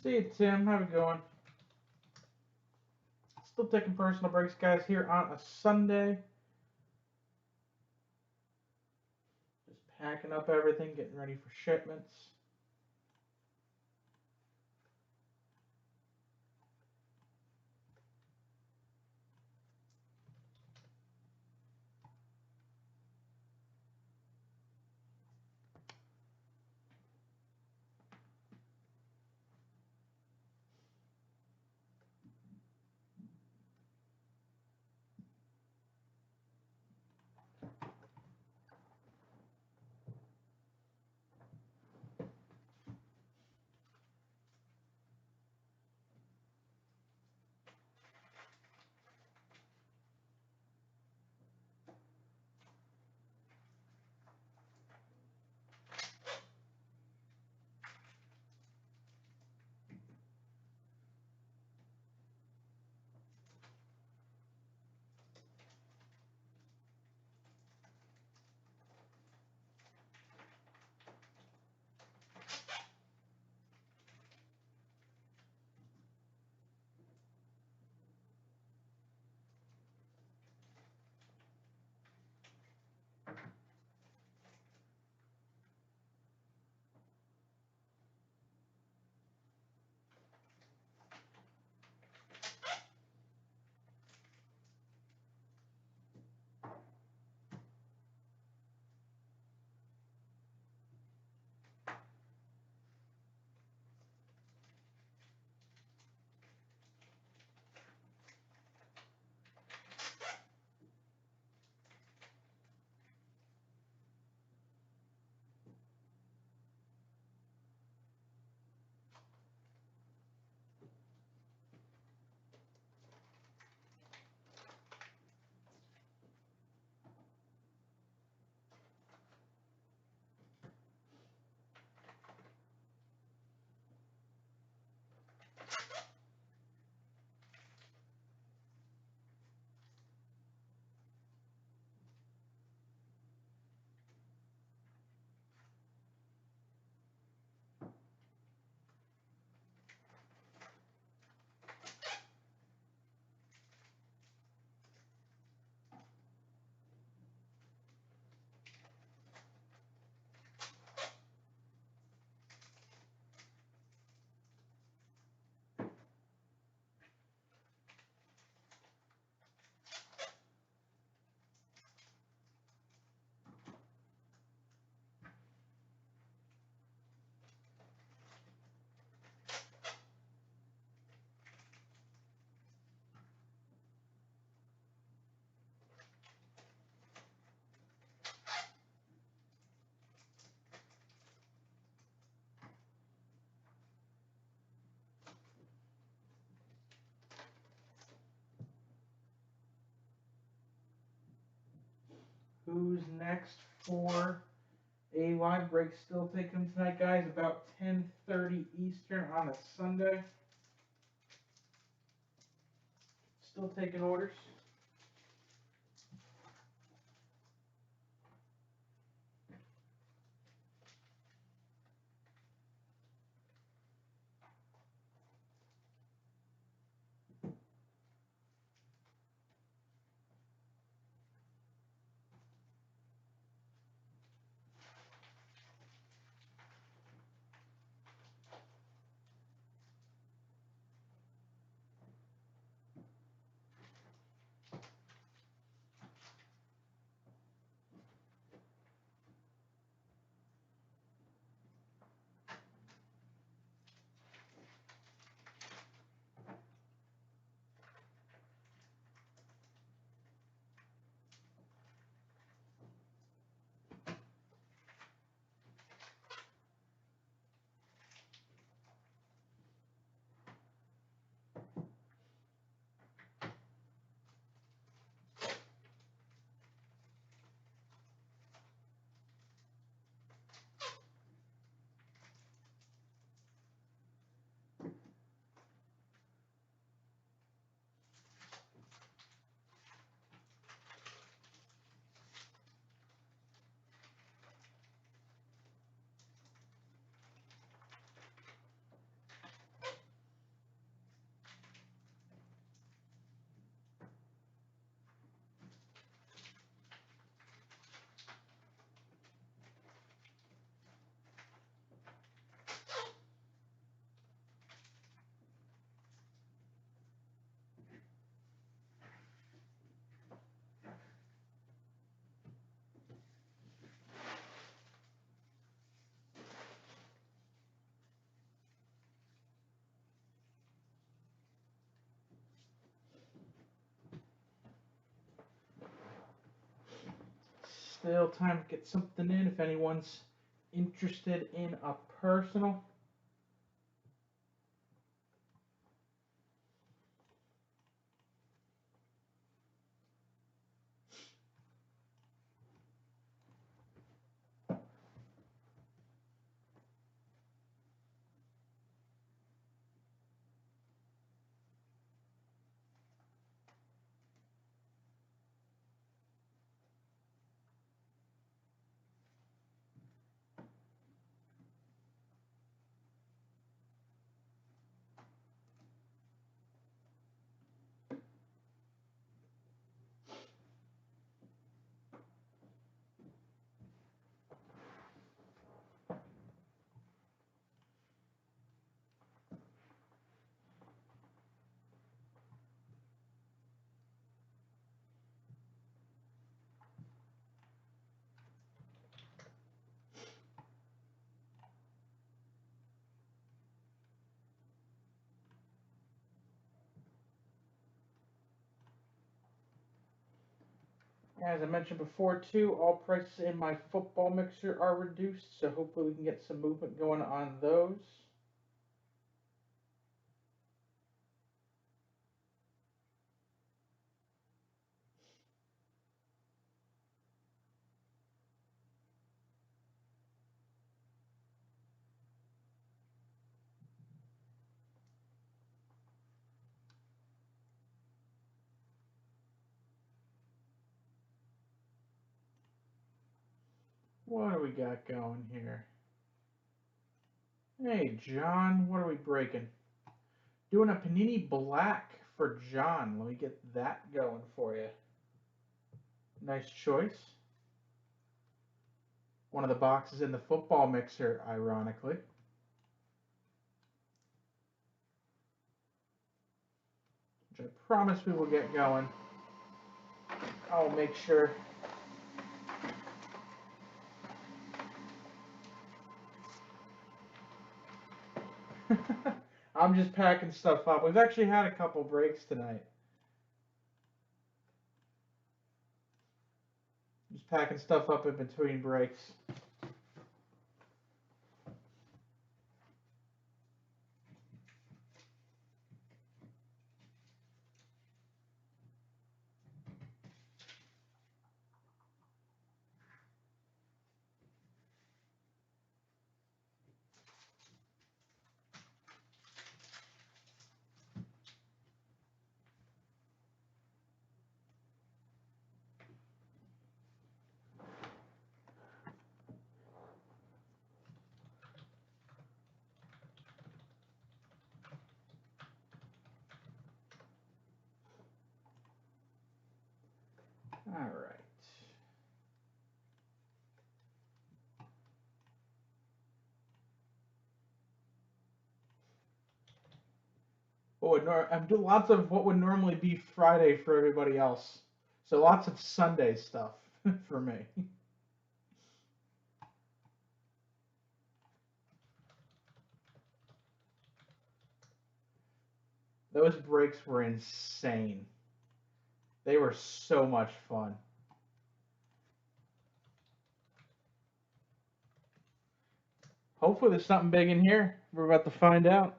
See you, Tim. How's it going? Still taking personal breaks, guys, here on a Sunday. Just Packing up everything, getting ready for shipments. Who's next for a live break? Still taking tonight, guys, about 10:30 Eastern on a Sunday. Still taking orders. Still time to get something in if anyone's interested in a personal. As I mentioned before, too, all prices in my football mixer are reduced, so hopefully we can get some movement going on those. What do we got going here? Hey, John, what are we breaking? Doing a Panini Black for John. Let me get that going for you. Nice choice. One of the boxes in the football mixer, ironically. Which I promise we will get going. I'll make sure. I'm just packing stuff up. We've actually had a couple breaks tonight. Just packing stuff up in between breaks. All right. I'm doing lots of what would normally be Friday for everybody else. So lots of Sunday stuff for me. Those breaks were insane. They were so much fun. Hopefully there's something big in here. We're about to find out.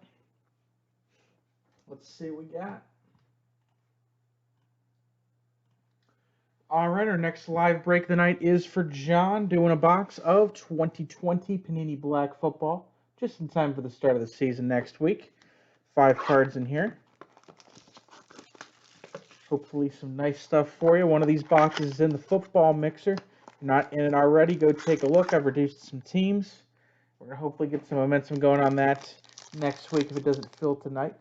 Let's see what we got. All right, our next live break of the night is for John, doing a box of 2020 Panini Black Football, just in time for the start of the season next week. 5 cards in here. Hopefully some nice stuff for you. One of these boxes is in the football mixer. If you're not in it already, go take a look. I've reduced some teams. We're going to hopefully get some momentum going on that next week if it doesn't fill tonight.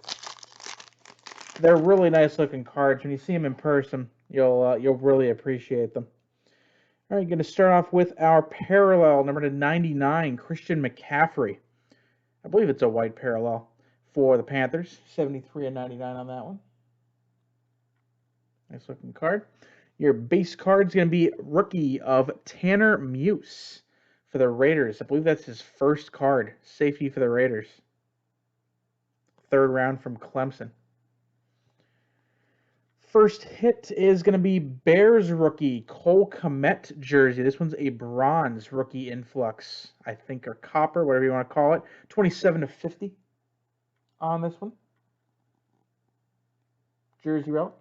They're really nice looking cards. When you see them in person, you'll really appreciate them. All right, going to start off with our parallel, number 99, Christian McCaffrey. I believe it's a white parallel for the Panthers. 73 and 99 on that one. Nice looking card. Your base card is going to be rookie of Tanner Muse for the Raiders. I believe that's his first card. Safety for the Raiders. 3rd round from Clemson. First hit is going to be Bears rookie Cole Kmet jersey. This one's a bronze rookie influx, I think, or copper, whatever you want to call it. 27/50 on this one. Jersey relic.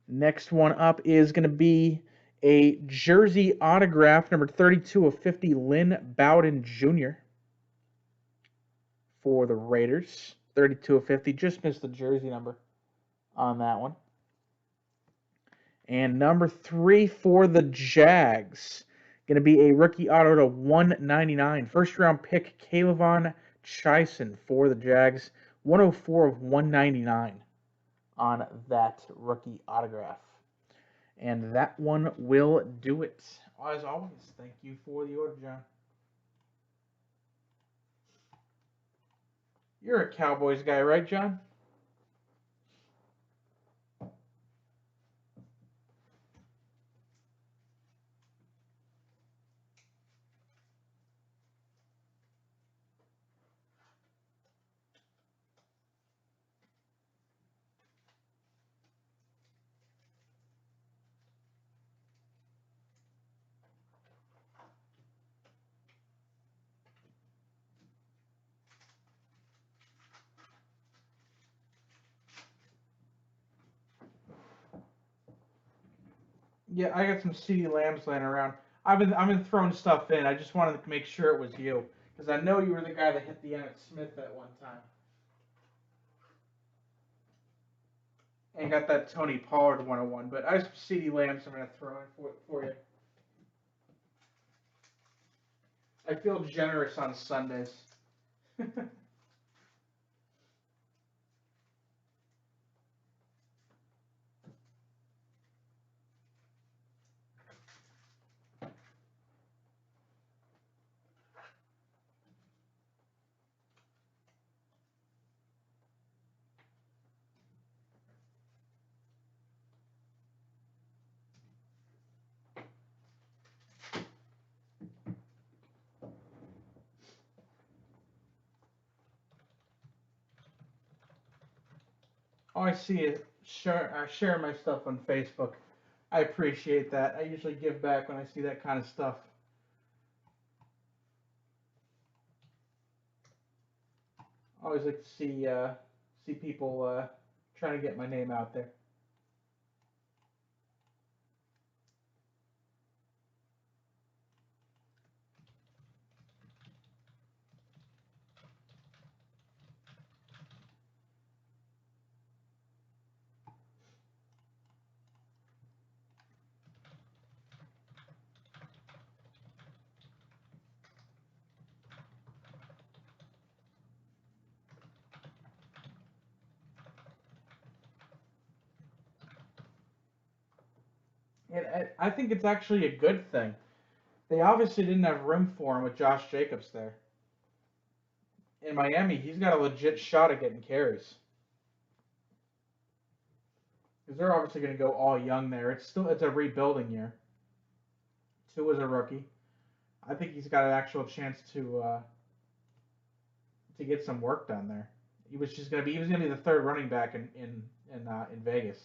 Next one up is going to be a jersey autograph, number 32/50, Lynn Bowden Jr. for the Raiders. 32/50. Just missed the jersey number on that one. And number 3 for the Jags. Going to be a rookie auto to 199. First round pick, Kayvon Chaisson for the Jags. 104/199 on that rookie autograph. And that one will do it. As always, thank you for the order, John. You're a Cowboys guy, right, John? Yeah, I got some CeeDee Lambs laying around. I've been throwing stuff in. I just wanted to make sure it was you because I know you were the guy that hit the Emmitt Smith at one time. And got that Tony Pollard 101, but I have some CeeDee Lambs I'm going to throw in for you. I feel generous on Sundays. All I see is share my stuff on Facebook. I appreciate that. I usually give back when I see that kind of stuff. I always like to see people trying to get my name out there. And I think it's actually a good thing. They obviously didn't have room for him with Josh Jacobs there. In Miami, he's got a legit shot at getting carries. Because they're obviously going to go all young there. It's a rebuilding year. Tua is a rookie. I think he's got an actual chance to get some work done there. He was going to be the third running back in Vegas.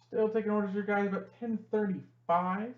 Still taking orders here, guys. About 10:35.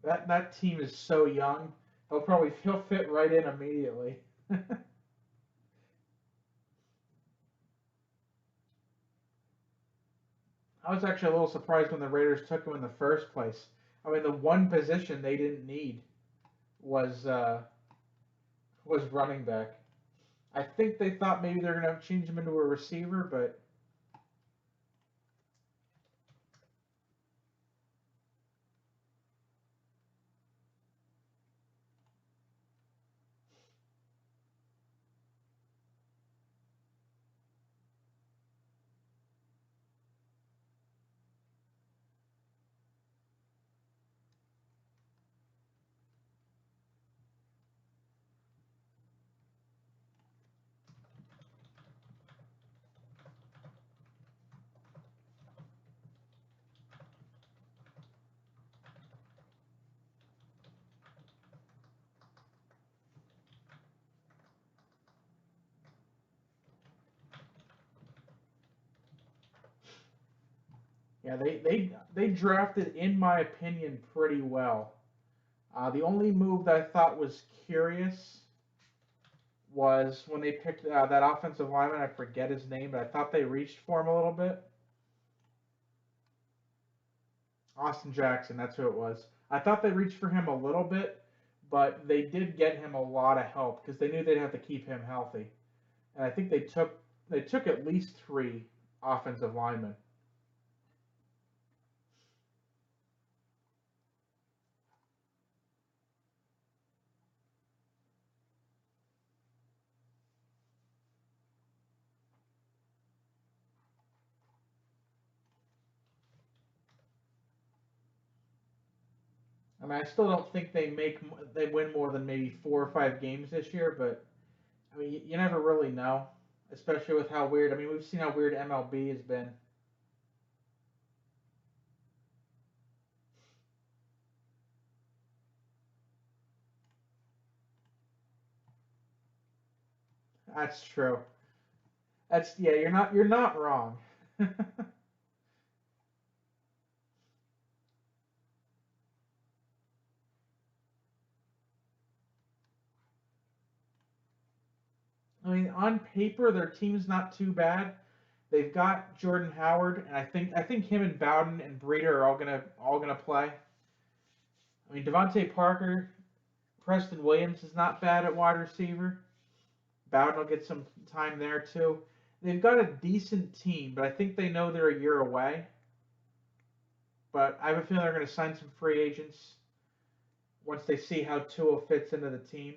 That team is so young. He'll fit right in immediately. I was actually a little surprised when the Raiders took him in the first place. I mean, the one position they didn't need was was running back. I think they thought maybe they're gonna change him into a receiver, but yeah, they drafted, in my opinion, pretty well. The only move that I thought was curious was when they picked that offensive lineman. I forget his name, but I thought they reached for him a little bit. Austin Jackson, that's who it was. I thought they reached for him a little bit, but they did get him a lot of help because they knew they'd have to keep him healthy. And I think they took at least three offensive linemen. I mean, I still don't think they win more than maybe 4 or 5 games this year, but I mean, you never really know, especially with how weird. I mean, we've seen how weird MLB has been. That's true. That's yeah. You're not wrong. I mean, on paper, their team's not too bad. They've got Jordan Howard, and I think him and Bowden and Breeder are all gonna play. I mean, Devontae Parker, Preston Williams is not bad at wide receiver. Bowden will get some time there too. They've got a decent team, but I think they know they're a year away. But I have a feeling they're going to sign some free agents once they see how Tua fits into the team,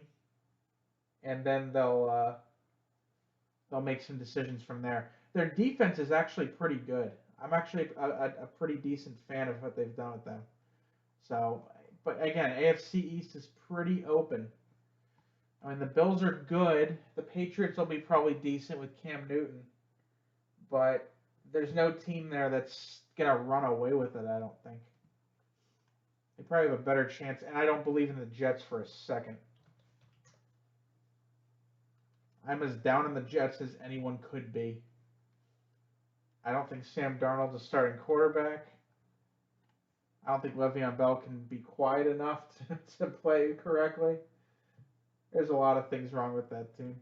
and then they'll make some decisions from there. Their defense is actually pretty good. I'm actually a pretty decent fan of what they've done with them. So, but again, AFC East is pretty open. I mean, the Bills are good. The Patriots will be probably decent with Cam Newton, but there's no team there that's gonna run away with it. I don't think they probably have a better chance, and I don't believe in the Jets for a second. I'm as down on the Jets as anyone could be. I don't think Sam Darnold's a starting quarterback. I don't think Le'Veon Bell can be quiet enough to play correctly. There's a lot of things wrong with that team.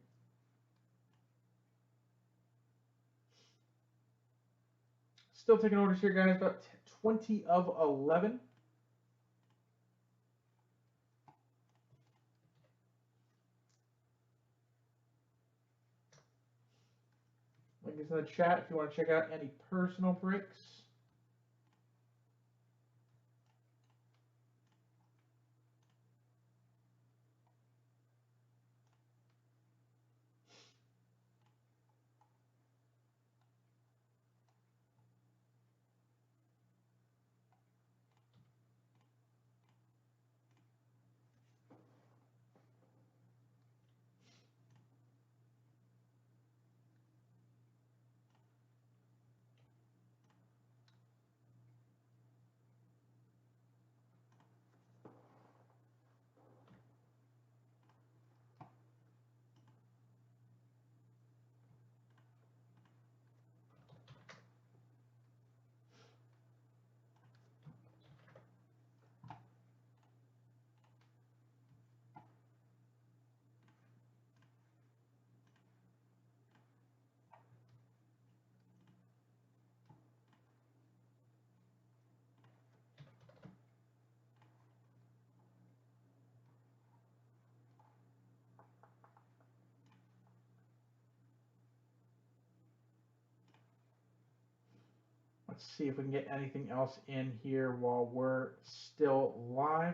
Still taking orders here, guys. About 20 of 11. Link is in the chat if you want to check out any personal bricks. Let's see if we can get anything else in here while we're still live.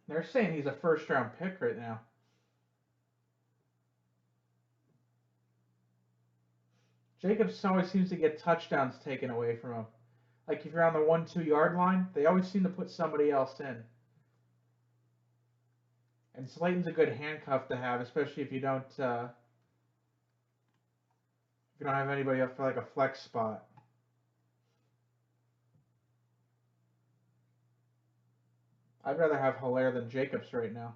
They're saying he's a first-round pick right now. Jacobs always seems to get touchdowns taken away from him. Like if you're on the 1-2 yard line, they always seem to put somebody else in. And Slayton's a good handcuff to have, especially if you don't have anybody up for like a flex spot. I'd rather have Hilaire than Jacobs right now.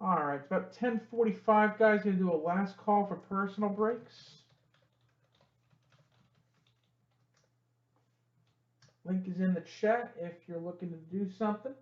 All right, it's about 10:45, guys. Gonna do a last call for personal breaks. Link is in the chat if you're looking to do something.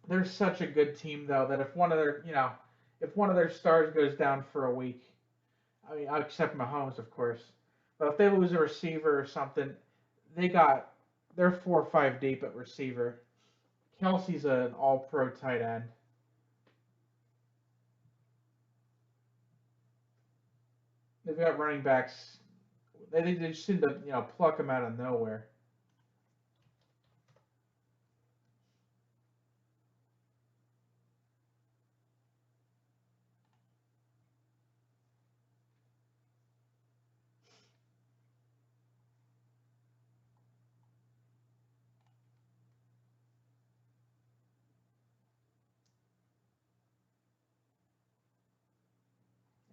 They're such a good team, though, that if one of their stars goes down for a week, I mean, except Mahomes, of course, but if they lose a receiver or something, they're 4 or 5 deep at receiver. Kelsey's an all-pro tight end. They've got running backs. They just seem to pluck them out of nowhere.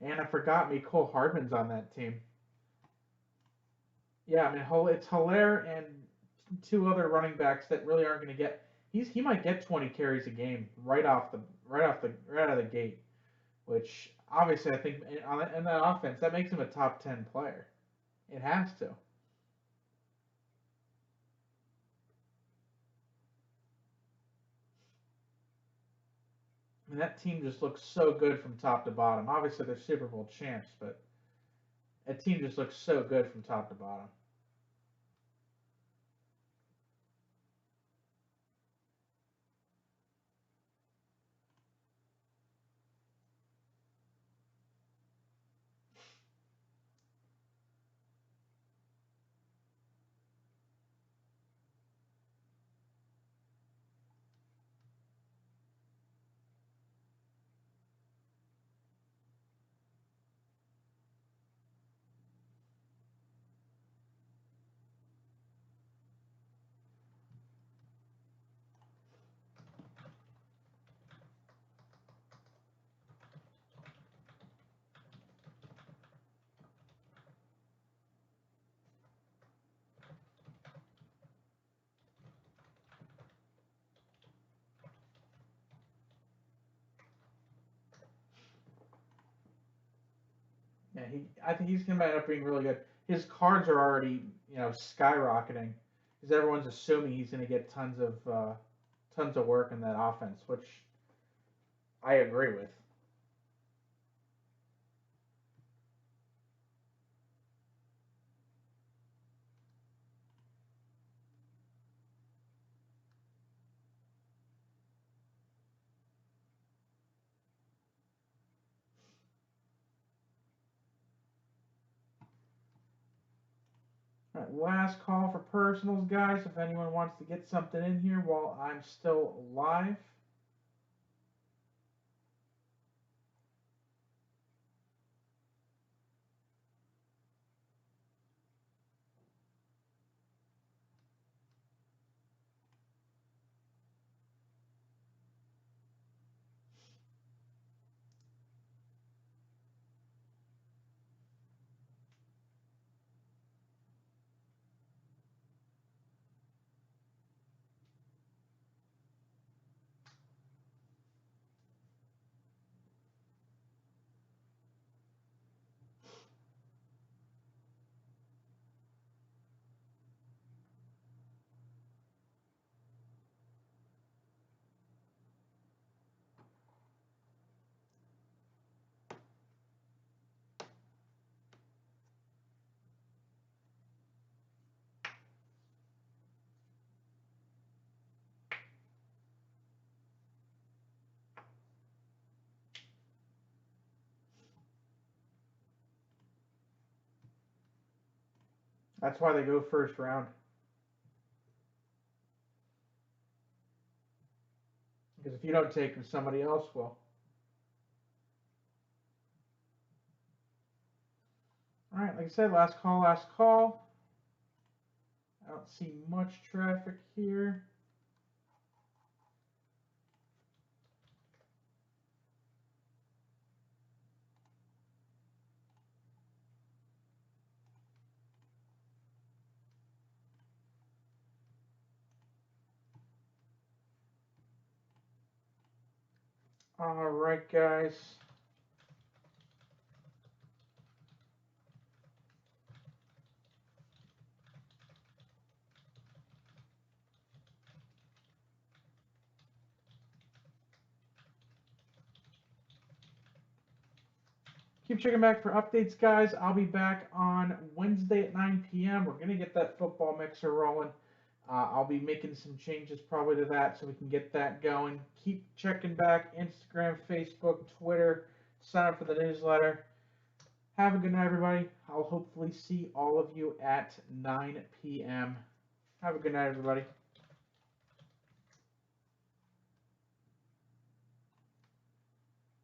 And I forgot Mecole Hardman's on that team. Yeah, I mean it's Hilaire and two other running backs that really aren't going to get. He might get 20 carries a game right out of the gate, which obviously I think in that offense that makes him a top 10 player. It has to. I mean, that team just looks so good from top to bottom. Obviously, they're Super Bowl champs, but that team just looks so good from top to bottom. I think he's going to end up being really good. His cards are already, skyrocketing because everyone's assuming he's going to get tons of work in that offense, which I agree with. All right, last call for personals, guys. If anyone wants to get something in here while I'm still live. That's why they go first round. Because if you don't take them, somebody else will. All right, like I said, last call, last call. I don't see much traffic here. All right, guys. Keep checking back for updates, guys. I'll be back on Wednesday at 9 p.m. We're going to get that football mixer rolling. I'll be making some changes probably to that so we can get that going. Keep checking back Instagram, Facebook, Twitter. Sign up for the newsletter. Have a good night, everybody. I'll hopefully see all of you at 9 p.m. Have a good night, everybody.